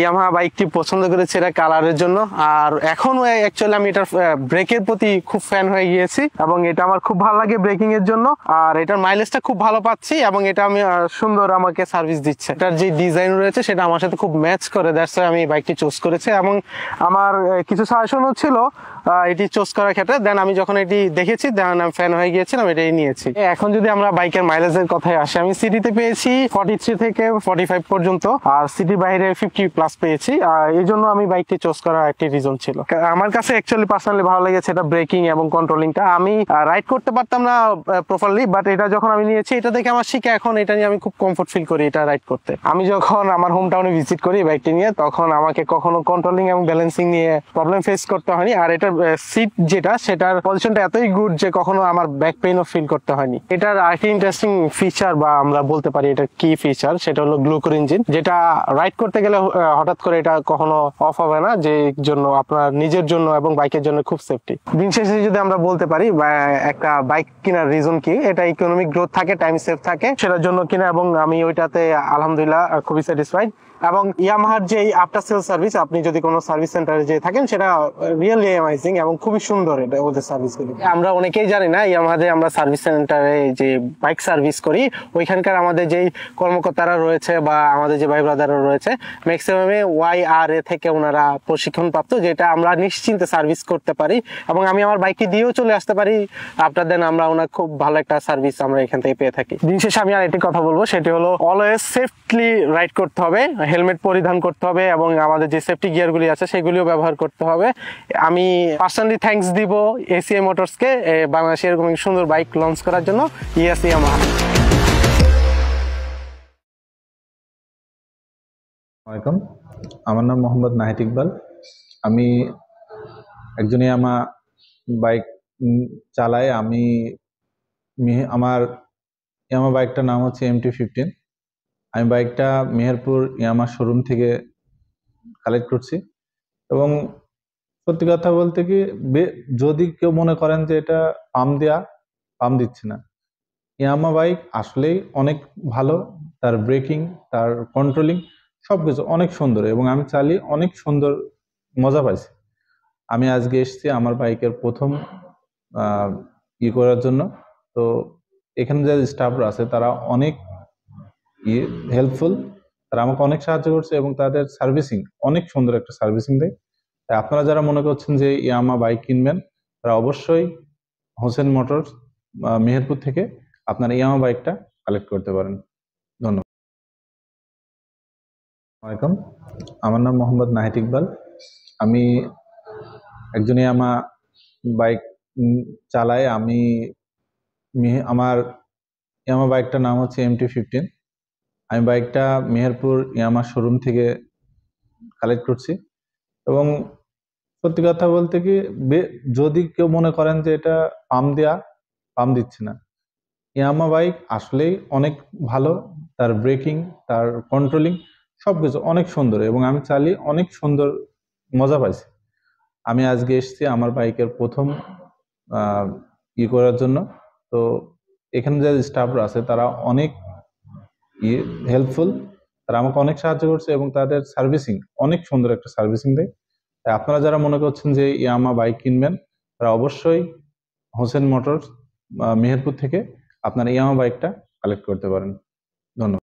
C: ইয়ামাহা বাইকটি পছন্দ করেছি এটা কালারের জন্য, আর এখন অ্যাকচুয়ালি আমি এটার ব্রেকের প্রতি খুব ফ্যান হয়ে গিয়েছি এবং এটা আমার খুব ভালো লাগে ব্রেকিং এর জন্য। আর এটার মাইলেজটা খুব ভালো পাচ্ছি এবং এটা আমি সুন্দর আমাকে সার্ভিস দিচ্ছে। এটার যে ডিজাইন রয়েছে সেটা আমার সাথে খুব ম্যাচ করে, দ্যাটস ওয়াই আমি বাইকটি চুজ করেছি। এবং আমার কিছু সাজেশনও ছিল এটি চুজ করার ক্ষেত্রে। দেন আমি যখন এটি দেখেছি দেন আমি ফ্যান হয়ে গিয়েছিলাম, এটাই নিয়েছি। এখন যদি আমরা বাইকের মাইলেজের কথায় আসি, আমি সিটিতে পেয়েছি 43 থেকে 45 পর্যন্ত, আর সিটির বাইরে 50+ পেয়েছি। এই জন্য আমি বাইকটি চুজ করার একটি রিজন ছিল। আমার কাছে অ্যাকচুয়ালি পার্সোনালি ভালো লেগেছে এটা ব্রেকিং এবং কন্ট্রোলিংটা। আমি রাইড করতে পারতাম না প্রপারলি, বাট এটা যখন আমি নিয়েছি এটা দেখে আমার শিখে এখন এটা নিয়ে আমি খুব কমফোর্ট ফিল করি এটা রাইড করতে। আমি যখন আমার হোম টাউনে ভিজিট করি বাইকটি নিয়ে, তখন আমাকে কখনো কন্ট্রোলিং এবং ব্যালেন্সিং নিয়ে প্রবলেম ফেস করতে হয়নি। আর এটার সিট যেটা, সেটার পজিশনটা এতই গুড যে কখনো আমার ব্যাক পেইনও ফিল করতে হয়নি। এটার আরেকটি ইন্টারেস্টিং ফিচার বা আমরা বলতে পারি এটা কি ফিচার, সেটা হলো গ্লুকোর ইঞ্জিন, যেটা রাইড করতে গেলে হঠাৎ করে এটা কখনো অফ হবে না, যে জন্য আপনার নিজের জন্য এবং বাইকের জন্য খুব সেফটি। দিন শেষে যদি আমরা বলতে পারি একটা বাইক কেনার রিজন কি, এটা ইকোনমিক গ্রোথ থাকে, টাইম সেভ থাকে, সেটার জন্য কিনা, এবং আমি ওইটাতে আলহামদুলিল্লাহ খুবই স্যাটিসফাইড। এবং ইয়ামাহার যে আফটার সেল সার্ভিস, আপনি যদি কোনো সার্ভিস সেন্টারে যে থাকেন, সেটা রিয়েলি অ্যামেজিং এবং খুবই সুন্দর এটা ওদের সার্ভিসগুলো। আমরা অনেকেই জানি না ইয়ামাহাতে আমরা সার্ভিস সেন্টারে যে বাইক সার্ভিস করি, ওইখানকার আমাদের যেই কর্মকর্তারা রয়েছে বা আমাদের যে ভাই ব্রাদাররা রয়েছে, ম্যাক্সিমামে YRA থেকে ওনারা প্রশিক্ষণ প্রাপ্ত, যেটা আমরা নিশ্চিন্তে সার্ভিস করতে পারি এবং আমি আমার বাইকটি দিয়েও চলে আসতে পারি। আফটার দেন আমরা ওনার খুব ভালো একটা সার্ভিস আমরা এখান থেকে পেয়ে থাকি। দিন শেষে আমি আর একটি কথা বলবো, সেটি হলো অলওয়েজ সেফলি রাইড করতে হবে, হেলমেট পরিধান করতে হবে এবং আমাদের যে সেফটি গিয়ারগুলি আছে সেগুলিও ব্যবহার করতে হবে। আমি পার্সোনালি থ্যাঙ্কস দিব ACI মোটরসকে বাংলাদেশে এরকম সুন্দর বাইক লঞ্চ করার জন্য। ইয়ামাহা।
D: ওয়ালাইকুম, আমার নাম মোহাম্মদ নাহিদ ইকবাল। আমি একজন ইয়ামাহা বাইক চালাই। আমার ইয়ামাহা বাইকটার নাম হচ্ছে MT-15। আমি বাইকটা মেহেরপুর ইয়ামাহা শোরুম থেকে কালেক্ট করছি এবং সত্যি কথা বলতে কি, যদি কেউ মনে করেন যে এটা পাম্প দিচ্ছে না, ইয়ামাহা বাইক আসলেই অনেক ভালো। তার ব্রেকিং, তার কন্ট্রোলিং সবকিছু অনেক সুন্দর এবং আমি চালিয়ে অনেক সুন্দর মজা পাইছি। আমি আজকে এসেছি আমার বাইকের প্রথম করার জন্য। তো এখানে যে স্টাফরা আছে তারা অনেক হেল্পফুল, তারা আমাকে অনেক সাহায্য করছে এবং তাদের সার্ভিসিং অনেক সুন্দর একটা সার্ভিসিং দেয়। তাই আপনারা যারা মনে করছেন যে ইয়ামাহা বাইক কিনবেন, তারা অবশ্যই হোসেন মোটরস মেহেরপুর থেকে আপনারা ইয়ামাহা বাইকটা কালেক্ট করতে পারেন। ধন্যবাদ। ওয়ালাইকুম, আমার নাম মোহাম্মদ নাহিদ ইকবাল। আমি একজন ইয়ামাহা বাইক চালাই। আমার ইয়ামাহা বাইকটার নাম হচ্ছে MT-15। আমি বাইকটা মেহেরপুর ইয়ামাহা শোরুম থেকে কালেক্ট করছি এবং সত্যি কথা বলতে কি, যদি কেউ মনে করেন যে এটা পাম্প দিচ্ছে না, ইয়ামাহা বাইক আসলেই অনেক ভালো। তার ব্রেকিং, তার কন্ট্রোলিং সবকিছু অনেক সুন্দর, এবং আমি চালিয়ে অনেক সুন্দর মজা পাইছি। আমি আজকে এসেছি আমার বাইকের প্রথম করার জন্য। তো এখানে যে স্টাফরা আছে তারা অনেক হেল্পফুল, তারা আমাকে অনেক সাহায্য করছে এবং তাদের সার্ভিসিং অনেক সুন্দর একটা সার্ভিসিং দেয়। তাই আপনারা যারা মনে করছেন যে ইয়ামা বাইক কিনবেন, তারা অবশ্যই হোসেন মোটরস মেহেরপুর থেকে আপনার ইয়ামা বাইকটা কালেক্ট করতে পারেন। ধন্যবাদ।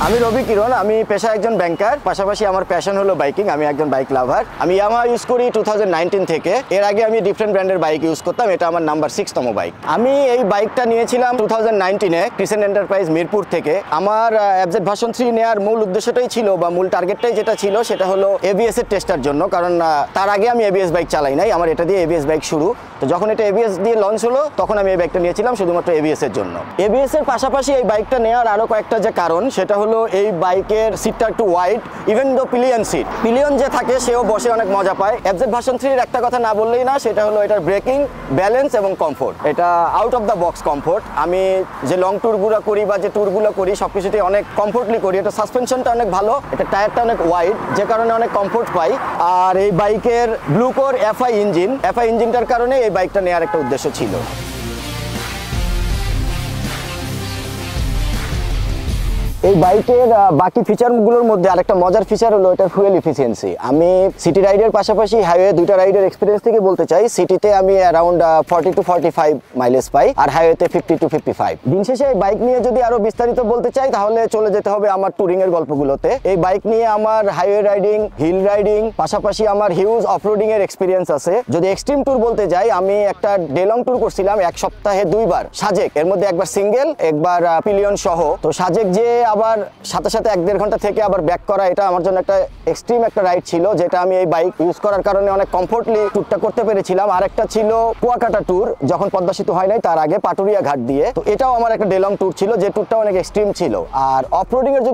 E: আমি রবি কিরণ, আমি পেশায় একজন ব্যাংকার, পাশাপাশি আমার প্যাশন হলো বাইকিং। আমি একজন বাইক লাভার। আমি ইয়ামাহা ইউজ করি 2019 থেকে। এর আগে আমি ডিফারেন্ট ব্র্যান্ডের বাইক ইউজ করতাম। এটা আমার নাম্বার 6তম বাইক। আমি এই বাইকটা নিয়েছিলাম 2019-এ ক্রিসেন্ট এন্টারপ্রাইজ মিরপুর থেকে। আমার এফজেড ভার্সন 3 নেওয়ার মূল উদ্দেশ্যটাই ছিল, বা মূল টার্গেটটাই যেটা ছিল, সেটা হলো এবিএস এর টেস্টার জন্য। কারণ তার আগে আমি এবিএস বাইক চালাই নাই, আমার এটা দিয়ে এবিএস বাইক শুরু। তো যখন এটা এবিএস দিয়ে লঞ্চ হলো, তখন আমি এই বাইকটা নিয়েছিলাম শুধুমাত্র এবিএস এর জন্য। এবিএস এর পাশাপাশি এই বাইকটা নেওয়ার আরো কয়েকটা যে কারণ, সেটা হলো এই বাইকের সিটটা একটু wide, even though pillion seat, pillion যে থাকে সেও বসে অনেক মজা পায়। এফজেড ভার্সন 3 এর একটা কথা না বললেই না, সেটা হলো এটার ব্রেকিং, ব্যালেন্স এবং কমফোর্ট। এটা out of the box comfort. আমি যে লং ট্যুরগুলো করি বা যে ট্যুরগুলো করি সবকিছুতেই অনেক কমফোর্টলি করি। এটা সাসপেনশনটা অনেক ভালো, এটা টায়ারটা অনেক ওয়াইড, যে কারণে অনেক কমফোর্ট পাই। আর এই বাইকের ব্লু কোর এফআই ইঞ্জিনটার কারণে এই বাইকটা নেওয়ার একটা উদ্দেশ্য ছিল। এই বাইকের বাকি ফিচারগুলোর মধ্যে আরেকটা মজার ফিচার হলো এটার ফুয়েল ইফিসিয়েন্সি। আমি সিটি রাইডের পাশাপাশি হাইওয়ে দুইটা রাইডের এক্সপিরিয়েন্স থেকে বলতে চাই, সিটিতে আমি অ্যারাউন্ড 40 to 45 মাইলেজ পাই, আর হাইওয়েতে 50 to 55। দিন শেষে এই বাইক নিয়ে যদি আরো বিস্তারিত বলতে চাই, তাহলে চলে যেতে হবে আমার ট্যুরিং এর গল্পগুলোতে। এই বাইক নিয়ে আমার হাইওয়ে রাইডিং, হিল রাইডিং, পাশাপাশি আমার হিউজ অফরোডিং এর এক্সপিরিয়েন্স আছে। যদি এক্সট্রিম ট্যুর বলতে যাই, আমি একটা ডে লং ট্যুর করছিলাম 1 সপ্তাহে 2 বার সাজেক, এর মধ্যে একবার সিঙ্গেল, একবার পিলিয়ন সহ। তো সাজেক যে আবার সাথে 1.5 ঘন্টা থেকে আবার ব্যাক করা, এটা আমার জন্য একটা এক্সট্রিম একটা রাইড ছিল, যেটা আমি এই বাইক ইউজ করার কারণে অনেক কমফোর্টলি ট্যুরটা করতে পেরেছিলাম। আর একটা ছিল কুয়াকাটা ট্যুর, যখন পদ্মা সেতু হয় নাই তার আগে, পাটুরিয়া ঘাট দিয়ে। তো এটাও আমার একটা ডে লং ট্যুর ছিল, যে ট্যুরটা অনেক এক্সট্রিম ছিল। আর অফরোডিং এর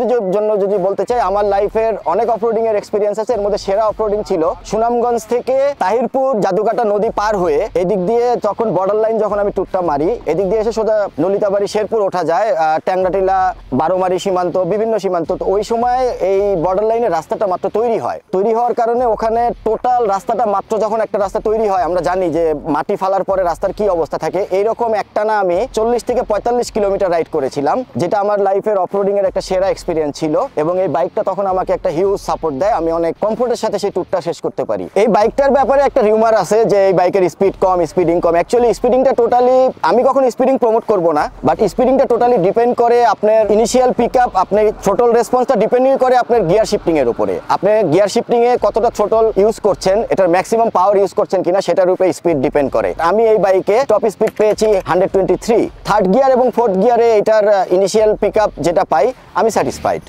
E: যদি বলতে চাই, আমার লাইফের অনেক অফরোডিং এর এক্সপিরিয়েন্স আছে। এর মধ্যে সেরা অফরোডিং ছিল সুনামগঞ্জ থেকে তাহিরপুর জাদুকাটা নদী পার হয়ে এদিক দিয়ে, তখন বর্ডার লাইন যখন আমি ট্যুরটা মারি, এদিক দিয়ে এসে সোজা নলিতাবাড়ি শেরপুর ওঠা যায়, ট্যাংরাটিলা, বারোমারি সীমান্ত, বিভিন্ন সীমান্ত। তো ওই সময় এই বর্ডার লাইনের রাস্তাটা মাত্র তৈরি হওয়ার কারণে ওখানে টোটাল রাস্তাটা মাত্র, যখন একটা রাস্তা তৈরি হয় আমরা জানি যে মাটি ফালার পরে রাস্তার কি অবস্থা থাকে, এইরকম একটানা আমি 40 থেকে 45 কিলোমিটার রাইড করেছিলাম, যেটা আমার লাইফের অফরোডিং এর একটা সেরা এক্সপিরিয়েন্স ছিল। এবং এই বাইকটা তখন আমাকে একটা হিউজ সাপোর্ট দেয়, আমি অনেক কমফোর্টের সাথে সেই ট্যুরটা শেষ করতে পারি। এই বাইকটার ব্যাপারে একটা রিউমার আছে যে এই বাইকের স্পিডিং কম। অ্যাকচুয়ালি স্পিডিংটা টোটালি, আমি কখনো স্পিডিং প্রমোট করব না, বাট স্পিডিংটা টোটালি ডিপেন্ড করে আপনার ইনিশিয়াল পিকআপ, আপনার থ্রোটল রেসপন্সটা ডিপেন্ডিং করে আপনার গিয়ার শিফটিং এর উপরে। আপনি গিয়ার শিফটিং এ কতটা থ্রোটল ইউজ করছেন, এটার ম্যাক্সিমাম পাওয়ার ইউজ করছেন কিনা, সেটার উপরে স্পিড ডিপেন্ড করে। আমি এই বাইকে টপ স্পিড পেয়েছি 123। থার্ড গিয়ার এবং ফোর্থ গিয়ারে এটার ইনিশিয়াল পিকআপ যেটা পাই, আমি স্যাটিসফাইড।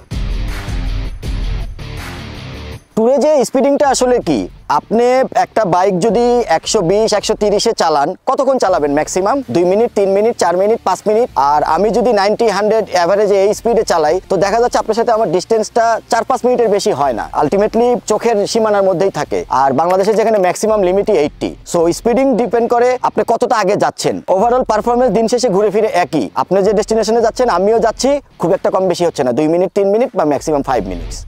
E: ট্যুরে যে স্পিডিংটা আসলে কি, আপনি একটা বাইক যদি 120-130-এ চালান, কতক্ষণ চালাবেন? Maximum 2 minute, 3 minute, 4 minute, 5 minute. আর আমি যদি 90-100 অ্যাভারেজে এই স্পিডে চালাই, তো দেখা যাচ্ছে আপনার সাথে আমার ডিস্টেন্সটা 4-5 মিনিটের বেশি হয় না, আলটিমেটলি চোখের সীমানার মধ্যেই থাকে। আর বাংলাদেশে যেখানে ম্যাক্সিমাম লিমিটই 80। সো স্পিডিং ডিপেন্ড করে আপনি কতটা আগে যাচ্ছেন। ওভারঅল পারফরমেন্স দিন শেষে ঘুরে ফিরে একই। আপনি যে ডেস্টিনেশনে যাচ্ছেন, আমিও যাচ্ছি, খুব একটা কম বেশি হচ্ছে না, 2 মিনিট, 3 মিনিট বা ম্যাক্সিমাম 5 মিনিটস।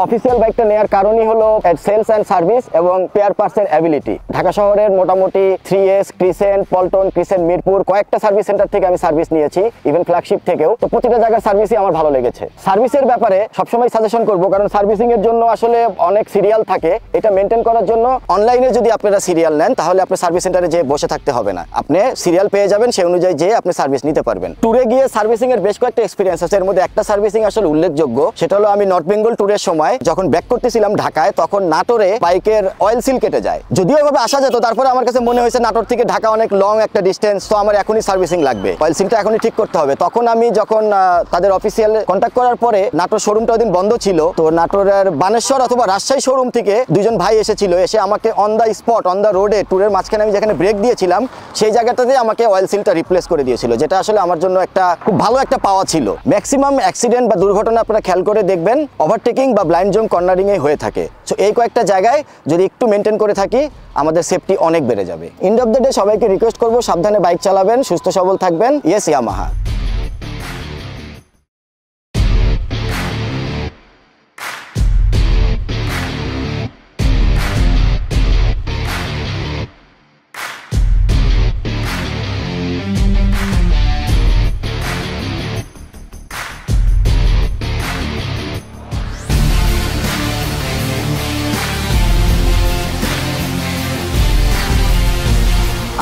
E: অফিসিয়াল বাইকটা নেওয়ার কারণই হলো সেলস অ্যান্ড সার্ভিস এবং স্পেয়ার পার্টসের অ্যাবিলিটি। ঢাকা শহরের মোটামুটি 3S, crescent, Paltan, crescent, Mirpur কয়েকটা সার্ভিস সেন্টার থেকে আমি সার্ভিস নিয়েছি, ইভেন ফ্ল্যাগশিপ থেকেও। তো প্রতিটা জায়গার সার্ভিসই আমার ভালো লেগেছে। সার্ভিসের ব্যাপারে সবসময় সাজেশন করব, কারণ সার্ভিসিং এর জন্য আসলে অনেক সিরিয়াল থাকে। এটা মেনটেন করার জন্য অনলাইনে যদি আপনারা সিরিয়াল নেন, তাহলে আপনি সার্ভিস সেন্টারে যেয়ে বসে থাকতে হবে না, আপনি সিরিয়াল পেয়ে যাবেন, সেই অনুযায়ী যেয়ে আপনি সার্ভিস নিতে পারবেন। ট্যুরে গিয়ে সার্ভিসিং এর বেশ কয়েকটা এক্সপিরিয়েন্স আছে, এর মধ্যে একটা সার্ভিসিং আসলে উল্লেখযোগ্য, সেটা হলো আমি নর্থ বেঙ্গল ট্যুরের সময় সময় যখন ব্যাক করতেছিলাম ঢাকায়, তখন নাটোরে বাইকের অয়েল সিল কেটে যায়। যদিও এভাবে আসা যেত, তারপরে আমার কাছে মনে হয়েছে নাটোর থেকে ঢাকা অনেক লং একটা ডিস্টেন্স, তো আমার এখনই সার্ভিসিং লাগবে, অয়েল সিলটা এখনই ঠিক করতে হবে। তখন আমি যখন তাদের অফিসিয়াল কন্ট্যাক্ট করার পরে, নাটোর শোরুমটা ওদিন বন্ধ ছিল, তো নাটোরের বানেশ্বর অথবা রাজশাহী শোরুম থেকে দুজন ভাই এসেছিল, এসে আমাকে on the spot, on the রোডে, ট্যুরের মাঝখানে আমি যেখানে ব্রেক দিয়েছিলাম সেই জায়গাটাতে আমাকে অয়েল সিলটা রিপ্লেস করে দিয়েছিল, যেটা আসলে আমার জন্য একটা খুব ভালো একটা পাওয়া ছিল। ম্যাক্সিমাম অ্যাক্সিডেন্ট বা দুর্ঘটনা আপনারা খেয়াল করে দেখবেন ওভারটেকিং বা ব্লাইন্ড জোন কর্নারিং এ হয়ে থাকে। সো এই কয়েকটা জায়গায় যদি একটু মেনটেন করে থাকি, আমাদের সেফটি অনেক বেড়ে যাবে। এন্ড অফ দ্য ডে সবাইকে রিকোয়েস্ট করবো, সাবধানে বাইক চালাবেন, সুস্থ সবল থাকবেন। Yes Yamaha.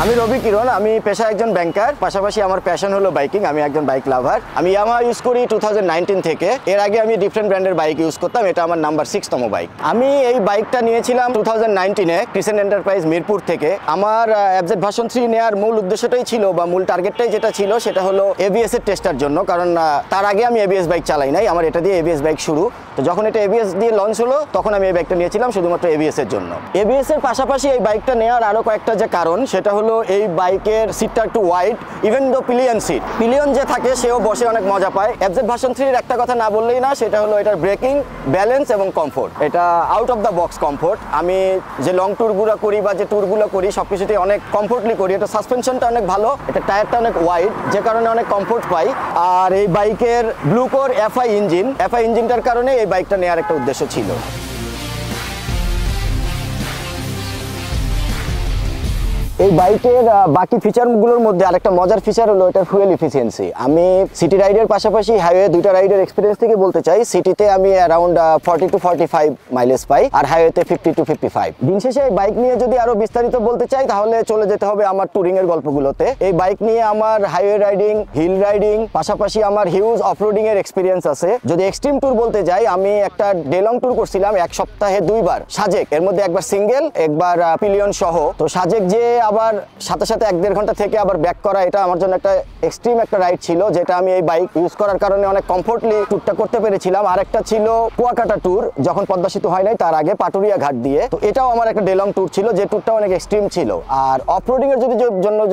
E: আমি রবি কিরণ, আমি পেশা একজন ব্যাংকার, পাশাপাশি আমার প্যাশন হলো বাইকিং। আমি একজন বাইক লাভার। আমি ইয়ামাহা ইউজ করি 2019 থেকে। এর আগে আমি ডিফারেন্ট ব্র্যান্ডের বাইক ইউজ করতাম, এটা আমার নাম্বার 6তম বাইক। আমি এই বাইকটা নিয়েছিলাম 2019-এ ক্রিসেন্ট এন্টারপ্রাইজ মিরপুর থেকে। আমার এফজেড ভার্সন 3 নেওয়ার মূল উদ্দেশ্যটাই ছিল, বা মূল টার্গেটটাই যেটা ছিল, সেটা হলো এবিএস এর টেস্টার জন্য। কারণ তার আগে আমি এবিএস বাইক চালাই নাই, আমার এটা দিয়ে এবিএস বাইক শুরু। তো যখন এটা এবিএস দিয়ে লঞ্চ হলো, তখন আমি এই বাইকটা নিয়েছিলাম শুধুমাত্র এবিএস এর জন্য। এবিএস এর পাশাপাশি এই বাইকটা নেওয়ার আরো কয়েকটা যে কারণ, সেটা হলো এই বাইকের সিটটা একটু wide, even though pillion seat, pillion যে থাকে সেও বসে অনেক মজা পায়। এফজেড ভার্সন 3 এর একটা কথা না বললেই না, সেটা হলো এটার ব্রেকিং, ব্যালেন্স এবং কমফোর্ট। এটা out of the box comfort. আমি যে লং ট্যুরগুলো করি বা যে ট্যুরগুলো করি, সবকিছুতেই অনেক কমফোর্টলি করি। এটা সাসপেনশনটা অনেক ভালো, এটা টায়ারটা অনেক ওয়াইড, যে কারণে অনেক কমফোর্ট পাই। আর এই বাইকের ব্লু কোর এফআই ইঞ্জিনটার কারণে এই বাইকটা নেওয়ার একটা উদ্দেশ্য ছিল। এই বাইকের বাকি ফিচারগুলোর মধ্যে আরেকটা মজার ফিচার হলো এটার ফুয়েল এফিসিয়েন্সি। আমি সিটি রাইডের পাশাপাশি হাইওয়ে দুইটা রাইডের এক্সপিরিয়েন্স থেকে বলতে চাই, সিটিতে আমি অ্যারাউন্ড 40 to 45 মাইলেজ পাই, আর হাইওয়েতে 50 to 55। দিন শেষে এই বাইক নিয়ে যদি আরো বিস্তারিত বলতে চাই, তাহলে চলে যেতে হবে আমার ট্যুরিং এর গল্পগুলোতে। এই বাইক নিয়ে আমার হাইওয়ে রাইডিং, হিল রাইডিং, পাশাপাশি আমার হিউজ অফরোডিং এর এক্সপিরিয়েন্স আছে। যদি এক্সট্রিম ট্যুর বলতে যাই, আমি একটা ডে লং ট্যুর করছিলাম 1 সপ্তাহে 2 বার সাজেক, এর মধ্যে একবার সিঙ্গেল, একবার পিলিয়ন সহ। তো সাজেক যে আবার সাথে সাথে 1-1.5 ঘন্টা থেকে আবার ব্যাক করা, এটা আমার জন্য একটা এক্সট্রিম একটা রাইড ছিল, যেটা আমি এই বাইক ইউজ করার কারণে অনেক কমফোর্টলি ট্যুরটা করতে পেরেছিলাম। আর একটা ছিল কুয়াকাটা ট্যুর, যখন পদ্মা সেতু হয় নাই তার আগে, পাটুরিয়া ঘাট দিয়ে। তো এটাও আমার একটা ডে লং ট্যুর ছিল, যে ট্যুরটা অনেক এক্সট্রিম ছিল। আর অফরোডিং এর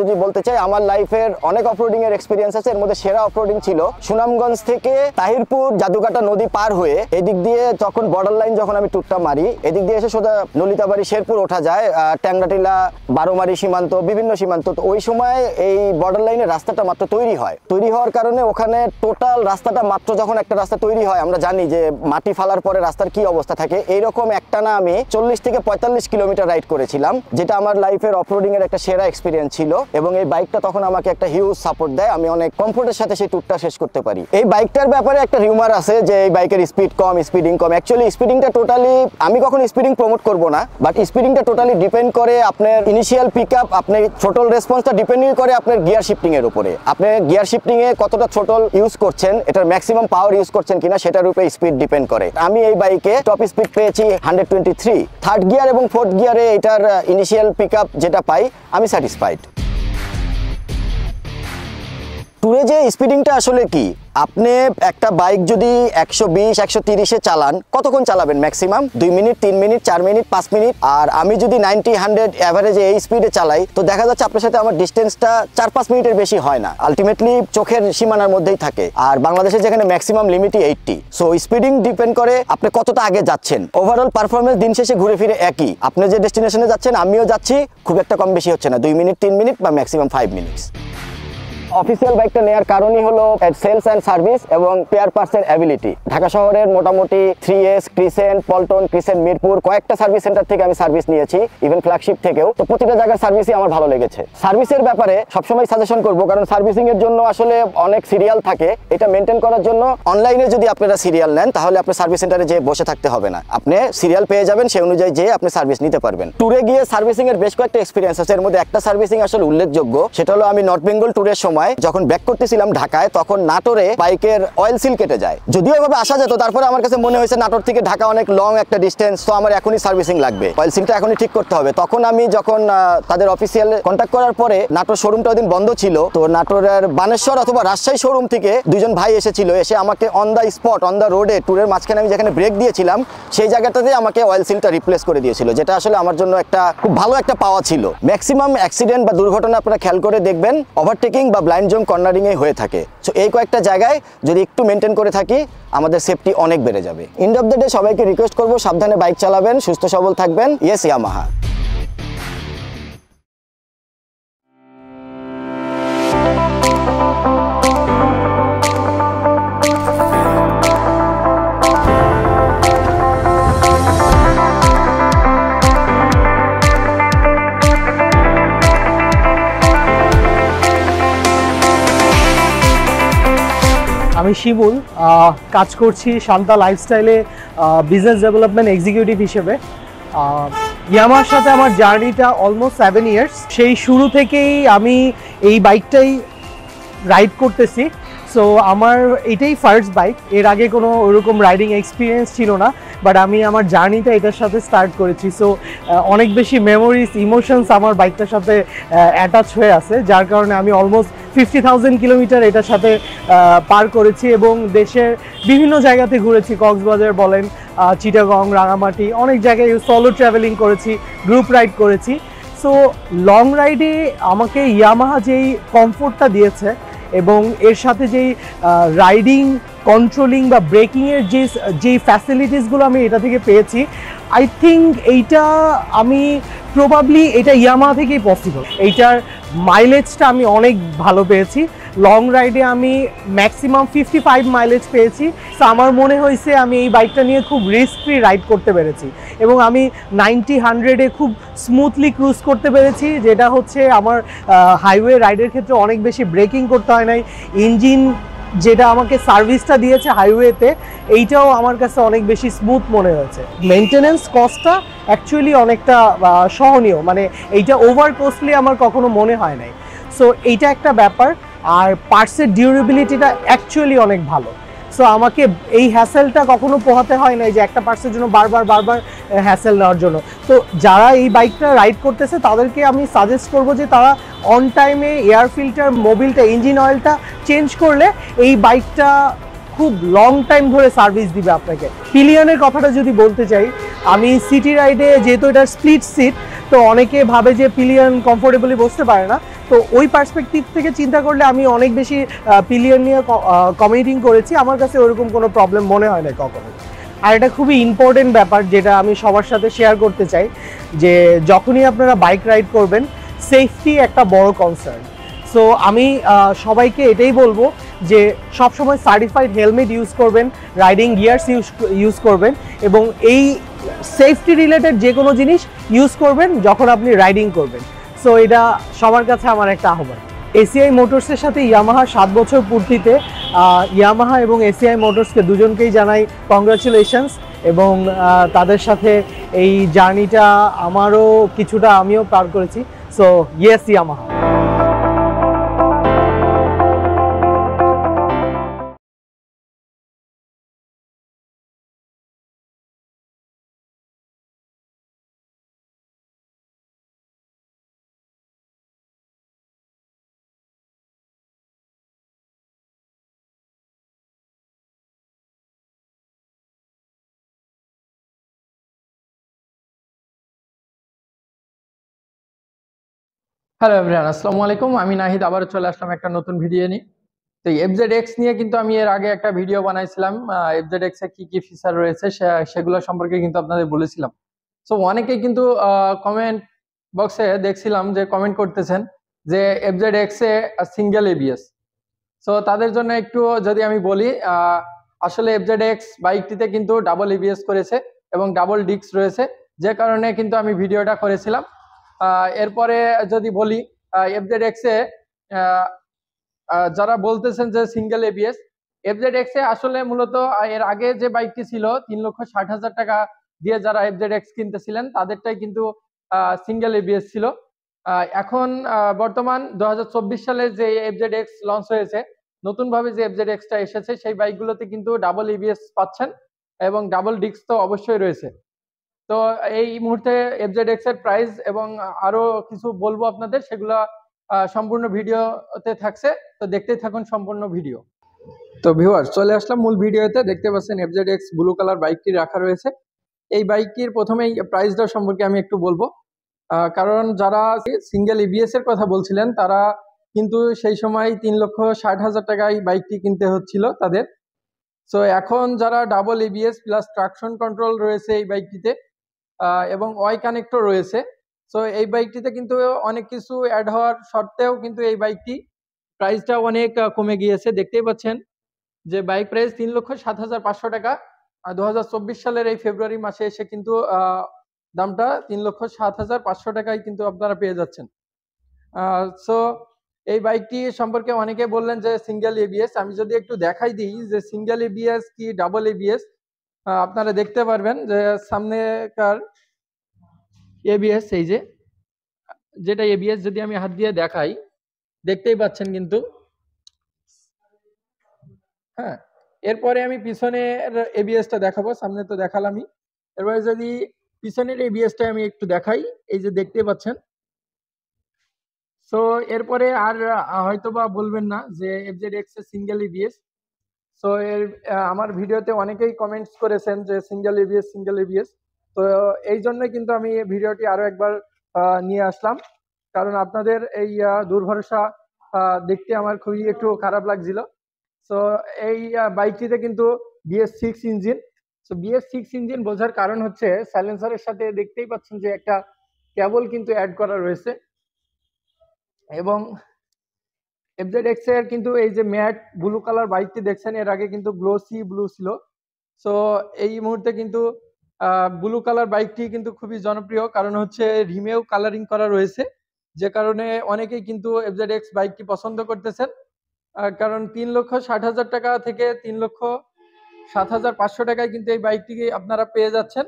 E: যদি বলতে চাই, আমার লাইফের অনেক অফরোডিং এর এক্সপিরিয়েন্স আছে। এর মধ্যে সেরা অফরোডিং ছিল সুনামগঞ্জ থেকে তাহিরপুর জাদুকাটা নদী পার হয়ে এদিক দিয়ে, তখন বর্ডার লাইন যখন আমি ট্যুরটা মারি, এদিক দিয়ে এসে সোজা নলিতাবাড়ি শেরপুর ওঠা যায়, ট্যাংরাটিলা, বারোমারি সীমান্ত, বিভিন্ন সীমান্ত। তো ওই সময় এই বর্ডার লাইনের রাস্তাটা মাত্র তৈরি হওয়ার কারণে ওখানে টোটাল রাস্তাটা মাত্র, যখন একটা রাস্তা তৈরি হয়, আমরা জানি যে মাটি ফালার পরে রাস্তার কি অবস্থা থাকে, এইরকম একটানা আমি 40 থেকে 45 কিলোমিটার রাইড করেছিলাম, যেটা আমার লাইফের অফরোডিং এর একটা সেরা এক্সপিরিয়েন্স ছিল। এবং এই বাইকটা তখন আমাকে একটা হিউজ সাপোর্ট দেয়, আমি অনেক কমফোর্টের সাথে সেই ট্যুরটা শেষ করতে পারি। এই বাইকটার ব্যাপারে একটা রিউমার আছে যে এই বাইকের স্পিড কম, স্পিডিং কম। অ্যাকচুয়ালি স্পিডিংটা টোটালি, আমি কখনো স্পিডিং প্রমোট করব না, বাট স্পিডিংটা টোটালি ডিপেন্ড করে আপনার ইনিশিয়াল পিক আপ, আপনার থ্রোটল রেসপন্সটা ডিপেন্ড করে আপনার গিয়ার শিফটিং এর উপরে। আপনি গিয়ার শিফটিং এ কতটা থ্রোটল ইউজ করছেন, এটার ম্যাক্সিমাম পাওয়ার ইউজ করছেন কিনা, সেটার উপরে স্পিড ডিপেন্ড করে। আমি এই বাইকে টপ স্পিড পেয়েছি 123। থার্ড গিয়ার এবং ফোর্থ গিয়ারে এটার ইনিশিয়াল পিক আপ যেটা পাই, আমি স্যাটিসফাইড। ট্যুরে যে স্পিডিংটা আসলে কি, আপনি একটা বাইক যদি 120-130-এ চালান, কতক্ষণ চালাবেন? Maximum 2 minute, 3 minute, 4 minute, 5 minute. আর আমি যদি 90-100 অ্যাভারেজে এই স্পিডে চালাই, তো দেখা যাচ্ছে আপনার সাথে আমার ডিস্টেন্সটা 4-5 মিনিটের বেশি হয় না, আলটিমেটলি চোখের সীমানার মধ্যেই থাকে। আর বাংলাদেশে যেখানে ম্যাক্সিমাম লিমিটই 80। সো স্পিডিং ডিপেন্ড করে আপনি কতটা আগে যাচ্ছেন। ওভারঅল পারফরমেন্স দিন শেষে ঘুরে ফিরে একই, আপনি যে ডেস্টিনেশনে যাচ্ছেন আমিও যাচ্ছি, খুব একটা কম বেশি হচ্ছে না, 2 মিনিট, 3 মিনিট বা ম্যাক্সিমাম 5 মিনিটস। অফিসিয়াল বাইকটা নেওয়ার কারণই হলো সেলস অ্যান্ড সার্ভিস এবং পেয়ার পার্টসের অ্যাবিলিটি। ঢাকা শহরের মোটামুটি 3S, crescent, Paltan, crescent, Mirpur কয়েকটা সার্ভিস সেন্টার থেকে আমি সার্ভিস নিয়েছি, ইভেন ফ্ল্যাগশিপ থেকেও। তো প্রতিটা জায়গার সার্ভিসই আমার ভালো লেগেছে। সার্ভিসের ব্যাপারে সবসময় সাজেশন করবো, কারণ সার্ভিসিং এর জন্য আসলে অনেক সিরিয়াল থাকে। এটা মেনটেন করার জন্য অনলাইনে যদি আপনারা সিরিয়াল নেন, তাহলে আপনি সার্ভিস সেন্টারে যেয়ে বসে থাকতে হবে না, আপনি সিরিয়াল পেয়ে যাবেন, সেই অনুযায়ী যেয়ে আপনি সার্ভিস নিতে পারবেন। ট্যুরে গিয়ে সার্ভিসিং এর বেশ কয়েকটা এক্সপিরিয়েন্স আছে, এর মধ্যে একটা সার্ভিসিং আসলে উল্লেখযোগ্য, সেটা হলো আমি নর্থ বেঙ্গল ট্যুরের সময় সময় যখন ব্যাক করতেছিলাম ঢাকায়, তখন নাটোরে বাইকের অয়েল সিল কেটে যায়। যদিও এভাবে আসা যেত, তারপরে আমার কাছে মনে হয়েছে নাটোর থেকে ঢাকা অনেক লং একটা ডিস্টেন্স, তো আমার এখনই সার্ভিসিং লাগবে, অয়েল সিলটা এখনই ঠিক করতে হবে। তখন আমি যখন তাদের অফিসিয়াল কন্ট্যাক্ট করার পরে, নাটোর শোরুমটা ওই দিন বন্ধ ছিল, তো নাটোরের বানেশ্বর অথবা রাজশাহী শোরুম থেকে দুজন ভাই এসেছিল, এসে আমাকে on the spot, on the রোডে, ট্যুরের মাঝখানে আমি যেখানে ব্রেক দিয়েছিলাম সেই জায়গাটাতে আমাকে অয়েল সিলটা রিপ্লেস করে দিয়েছিল, যেটা আসলে আমার জন্য একটা খুব ভালো একটা পাওয়া ছিল। ম্যাক্সিমাম অ্যাক্সিডেন্ট বা দুর্ঘটনা আপনারা খেয়াল করে দেখবেন ওভারটেকিং বা ব্লাইন্ড জোন কর্নারিং এ হয়ে থাকে। সো এই কয়েকটা জায়গায় যদি একটু মেনটেন করে থাকি, আমাদের সেফটি অনেক বেড়ে যাবে। এন্ড অফ দ্য ডে সবাইকে রিকোয়েস্ট করবো সাবধানে বাইক চালাবেন, সুস্থ সবল থাকবেন। Yes Yamaha.
F: আমি শিমুল, কাজ করছি শান্তা লাইফস্টাইলে বিজনেস ডেভেলপমেন্ট এক্সিকিউটিভ হিসেবে। ইয়ামাহার সাথে আমার জার্নিটা অলমোস্ট 7 ইয়ার্স। সেই শুরু থেকেই আমি এই বাইকটাই রাইড করতেছি। সো আমার এটাই ফার্স্ট বাইক, এর আগে কোনো ওরকম রাইডিং এক্সপিরিয়েন্স ছিল না, বাট আমি আমার জার্নিটা এটার সাথে স্টার্ট করেছি। সো অনেক বেশি মেমোরিজ, ইমোশনস আমার বাইকটার সাথে অ্যাটাচ হয়ে আছে, যার কারণে আমি অলমোস্ট 50,000 কিলোমিটার এটার সাথে পার করেছি এবং দেশের বিভিন্ন জায়গাতে ঘুরেছি। কক্সবাজার বলেন, চিটাগং, রাঙামাটি, অনেক জায়গায় সোলো ট্রাভেলিং করেছি, গ্রুপ রাইড করেছি। সো লং রাইডে আমাকে ইয়ামাহা যেই কমফোর্টটা দিয়েছে এবং এর সাথে যেই রাইডিং, কন্ট্রোলিং বা ব্রেকিংয়ের যেই ফ্যাসিলিটিসগুলো আমি এটা থেকে পেয়েছি, আই থিঙ্ক এইটা আমি প্রবাবলি এটা ইয়ামাহা থেকেই পসিবল। এইটার মাইলেজটা আমি অনেক ভালো পেয়েছি। লং রাইডে আমি ম্যাক্সিমাম 55 মাইলেজ পেয়েছি। সো আমার মনে হয়েছে আমি এই বাইকটা নিয়ে খুব রিস্ক ফ্রি রাইড করতে পেরেছি এবং আমি 90-100-এ খুব স্মুথলি ক্রুজ করতে পেরেছি, যেটা হচ্ছে আমার হাইওয়ে রাইডের ক্ষেত্রে অনেক বেশি ব্রেকিং করতে হয় নাই। ইঞ্জিন যেটা আমাকে সার্ভিসটা দিয়েছে হাইওয়েতে, এইটাও আমার কাছে অনেক বেশি স্মুথ মনে হয়েছে। মেনটেনেন্স কস্টটা অ্যাকচুয়ালি অনেকটা সহনীয়, মানে এইটা ওভার কস্টলি আমার কখনো মনে হয় নাই। সো এইটা একটা ব্যাপার। আর পার্টসের ডিউরেবিলিটিটা অ্যাকচুয়ালি অনেক ভালো। সো আমাকে এই হ্যাসেলটা কখনো পোহাতে হয় না যে একটা পার্টসের জন্য বারবার হ্যাসেল নেওয়ার জন্য। তো যারা এই বাইকটা রাইড করতেছে তাদেরকে আমি সাজেস্ট করব যে তারা অন টাইমে এয়ার ফিল্টার, মোবিলটা, ইঞ্জিন অয়েলটা চেঞ্জ করলে এই বাইকটা খুব লং টাইম ধরে সার্ভিস দিবে আপনাকে। পিলিয়নের কথাটা যদি বলতে চাই, আমি সিটি রাইডে যেহেতু এটা স্প্লিট সিট, তো অনেকে ভাবে যে পিলিয়ন কমফোর্টেবলি বসতে পারে না। তো ওই পার্সপেক্টিভ থেকে চিন্তা করলে আমি অনেক বেশি পিলিয়ন নিয়ে কমিউটিং করেছি, আমার কাছে ওরকম কোনো প্রবলেম মনে হয় না কখনো। আর এটা খুবই ইম্পর্টেন্ট ব্যাপার যেটা আমি সবার সাথে শেয়ার করতে চাই, যে যখনই আপনারা বাইক রাইড করবেন, সেফটি একটা বড় কনসার্ন। সো আমি সবাইকে এটাই বলবো যে সবসময় সার্টিফাইড হেলমেট ইউজ করবেন, রাইডিং গিয়ার্স ইউজ করবেন এবং এই সেফটি রিলেটেড যে কোনো জিনিস ইউজ করবেন যখন আপনি রাইডিং করবেন। সো এটা সবার কাছে আমার একটা আহ্বান। এসিআই মোটরসের সাথে ইয়ামাহার 7 বছর পূর্তিতে ইয়ামাহা এবং এসিআই মোটরসকে দুজনকেই জানাই কংগ্রাচুলেশনস, এবং তাদের সাথে এই জার্নিটা আমারও কিছুটা আমিও পার করেছি। So yes Yamaha.
A: Hello everyone, আসসালামু আলাইকুম। আমি নাহিদ আবার চলে আসলাম একটা নতুন ভিডিও নিয়ে। তো FZX নিয়ে কিন্তু আমি এর আগে একটা ভিডিও বানাইছিলাম, FZX এ কি কি ফিচার রয়েছে সেগুলো সম্পর্কে কিন্তু আপনাদের বলেছিলাম। সো অনেকেই কিন্তু কমেন্ট বক্সে দেখছিলাম যে কমেন্ট করতেছেন যে FZX a single ABS। So তাদের জন্য একটু যদি আমি বলি, আসলে FZX বাইকটিতে কিন্তু ডাবল ABS করেছে এবং ডাবল ডিস্ক রয়েছে, যে কারণে কিন্তু আমি ভিডিওটা করেছিলাম। এরপরে যদি বলি FZX এ যারা বলতেছেন যে সিঙ্গেল ABS, FZX এ আসলে মূলত এর আগে যে বাইকটি ছিল 3,60,000 টাকা দিয়ে যারা FZX কিনতেছিলেন তাদেরটাই কিন্তু সিঙ্গেল ABS ছিল। এখন বর্তমান 2024 সালে যে FZX লঞ্চ হয়েছে, নতুনভাবে যে FZX-টা এসেছে, সেই বাইকগুলোতে কিন্তু ডাবল ABS পাচ্ছেন এবং ডাবল ডিস্ক তো অবশ্যই রয়েছে। তো এই মুহূর্তে FZX এর প্রাইস এবং আরো কিছু বলবো আপনাদের, সেগুলো সম্পূর্ণ ভিডিওতে থাকছে, তো দেখতেই থাকুন সম্পূর্ণ ভিডিও। তো ভিউয়ার্স, চলে আসলাম মূল ভিডিওতে। দেখতে পাচ্ছেন FZX ব্লু কালার বাইকটি রাখা রয়েছে। এই বাইকটির প্রথমেই প্রাইসটা সম্পর্কে আমি একটু বলবো, কারণ যারা সিঙ্গেল ABS এর কথা বলছিলেন তারা কিন্তু সেই সময় 3,60,000 টাকায় বাইকটি কিনতে হচ্ছিল তাদের। সো এখন যারা double ABS plus traction control রয়েছে এই বাইকটিতে এবং ওয়াই কানেক্টর রয়েছে, সো এই বাইকটিতে কিন্তু অনেক কিছু অ্যাড হওয়ার সত্ত্বেও কিন্তু এই বাইকটি প্রাইসটা অনেক কমে গিয়েছে। দেখতেই পাচ্ছেন যে বাইক প্রাইস 3,07,500 টাকা। 2024 সালের এই ফেব্রুয়ারি মাসে এসে কিন্তু দামটা 3,07,500 টাকায় কিন্তু আপনারা পেয়ে যাচ্ছেন। সো এই বাইকটি সম্পর্কে অনেকে বললেন যে সিঙ্গেল ABS। আমি যদি একটু দেখাই দিই যে সিঙ্গেল ABS কি ডাবল ABS, আপনারা দেখতে পারবেন যে সামনেকার ABS, এই যে যেটা ABS যদি আমি হাত দিয়ে দেখাই, দেখতেই পাচ্ছেন কিন্তু। হ্যাঁ, এরপরে আমি পিছনের ABS-টা দেখাবো, সামনে তো দেখালামই। এরপরে যদি পিছনের ABS-টা আমি একটু দেখাই, এই যে দেখতে পাচ্ছেন। সো এরপরে আর হয়তোবা বলবেন না যে FZX এর সিঙ্গেল ABS। সো আমার ভিডিওতে অনেকেই কমেন্টস করেছেন যে সিঙ্গেল ABS। তো এই জন্যই কিন্তু আমি ভিডিওটি আরো একবার নিয়ে আসলাম, কারণ আপনাদের এই দুর্ভরসা দেখতে আমার খুবই একটু খারাপ লাগছিল। সো এই বাইকটিতে কিন্তু BS6 engine. So BS6 engine বোঝার কারণ হচ্ছে সাইলেন্সারের সাথে দেখতেই পাচ্ছেন যে একটা কেবল কিন্তু অ্যাড করা রয়েছে, এবং FZX এর কিন্তু এই যে ম্যাট ব্লু কালার বাইকটি দেখছেন, এর আগে কিন্তু গ্লোসি ব্লু ছিল। সো এই মুহূর্তে কিন্তু ব্লু কালার বাইকটি কিন্তু খুবই জনপ্রিয়, কারণ হচ্ছে রিমেও কালারিং করা রয়েছে, যে কারণে অনেকেই কিন্তু FZX বাইকটি পছন্দ করতেছেন। কারণ 3,60,000 টাকা থেকে 3,07,500 টাকায় কিন্তু এই বাইকটি আপনারা পেয়ে যাচ্ছেন।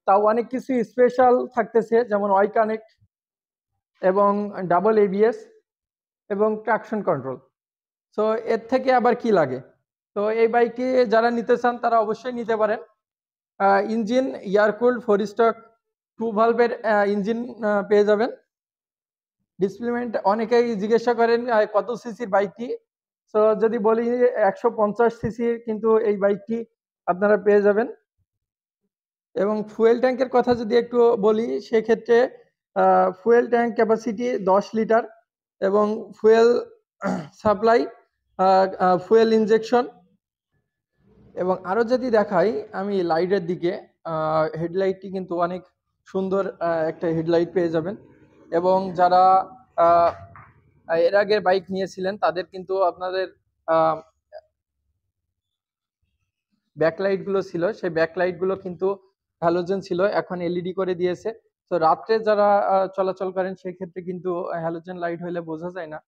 A: তাও অনেক কিছু স্পেশাল থাকতেছে, যেমন ওয়াই কানেক্ট এবং ডাবল ABS এবং ট্রাকশন কন্ট্রোল। সো এর থেকে আবার কি লাগে? তো এই বাইকটি যারা নিতে চান তারা অবশ্যই নিতে পারেন। ইঞ্জিন এয়ারকুলড 4 স্ট্রোক 2 ভালভের ইঞ্জিন পেয়ে যাবেন। ডিসপ্লেসমেন্ট অনেকেই জিজ্ঞাসা করেন কত সিসির বাইকটি। সো যদি বলি 150 সিসির কিন্তু এই বাইকটি আপনারা পেয়ে যাবেন। এবং ফুয়েল ট্যাঙ্কের কথা যদি একটু বলি, সেক্ষেত্রে ফুয়েল ট্যাঙ্ক ক্যাপাসিটি 10 লিটার এবং ফুয়েল সাপ্লাই, ফুয়েল ইনজেকশন। এবং আরো যদি দেখাই আমি লাইটের দিকে, হেডলাইটটি কিন্তু অনেক সুন্দর একটা হেডলাইট পেয়ে যাবেন। এবং যারা এর আগে বাইক নিয়েছিলেন তাদের কিন্তু আপনাদের ব্যাকলাইট গুলো ছিল, সেই ব্যাকলাইট গুলো কিন্তু হ্যালোজেন ছিল, এখন LED করে দিয়েছে। তো রাত্রে যারা চলাচল করেন সেক্ষেত্রে কিন্তু হ্যালোজেন লাইট হইলে বোঝা যায় না,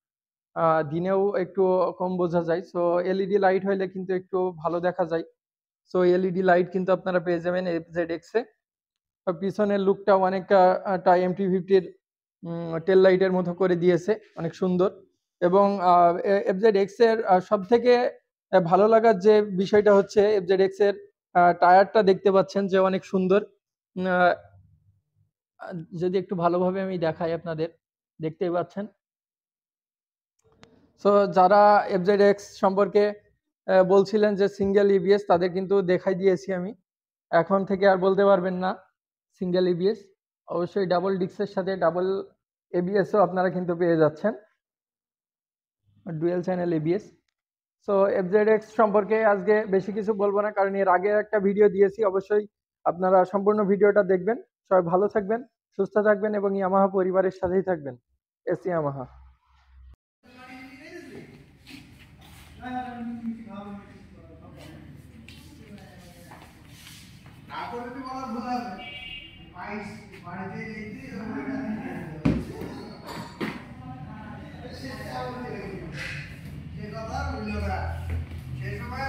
A: দিনেও একটু কম বোঝা যায়। সো LED লাইট হইলে কিন্তু একটু ভালো দেখা যায়। সো LED লাইট কিন্তু আপনারা পেয়ে যাবেন FZX এ। পিছনের লুকটা অনেকটা MT-50 টেল লাইটের মতো করে দিয়েছে, অনেক সুন্দর। এবং FZX এর সব থেকে ভালো লাগার যে বিষয়টা হচ্ছে FZX এর টায়ারটা দেখতে পাচ্ছেন যে অনেক সুন্দর। যদি একটু ভালোভাবে আমি দেখাই আপনাদের, দেখতেই পাচ্ছেন। সো যারা FZX সম্পর্কে বলছিলেন যে সিঙ্গেল ABS, তাদের কিন্তু দেখাই দিয়েছি আমি। এখন থেকে আর বলতে পারবেন না সিঙ্গেল ABS। অবশ্যই ডাবল ডিস্কের সাথে ডাবল ABS-ও আপনারা কিন্তু পেয়ে যাচ্ছেন, dual channel ABS। So FZX সম্পর্কে আজকে বেশি কিছু বলবো না, কারণ এর আগে একটা ভিডিও দিয়েছি। অবশ্যই আপনারা সম্পূর্ণ ভিডিওটা দেখবেন। সবাই ভালো থাকবেন, সুস্থ থাকবেন এবং ইয়ামাহা পরিবারের সাথেই থাকবেন। S Yamaha.
G: সে কথা বললো না, সে সময়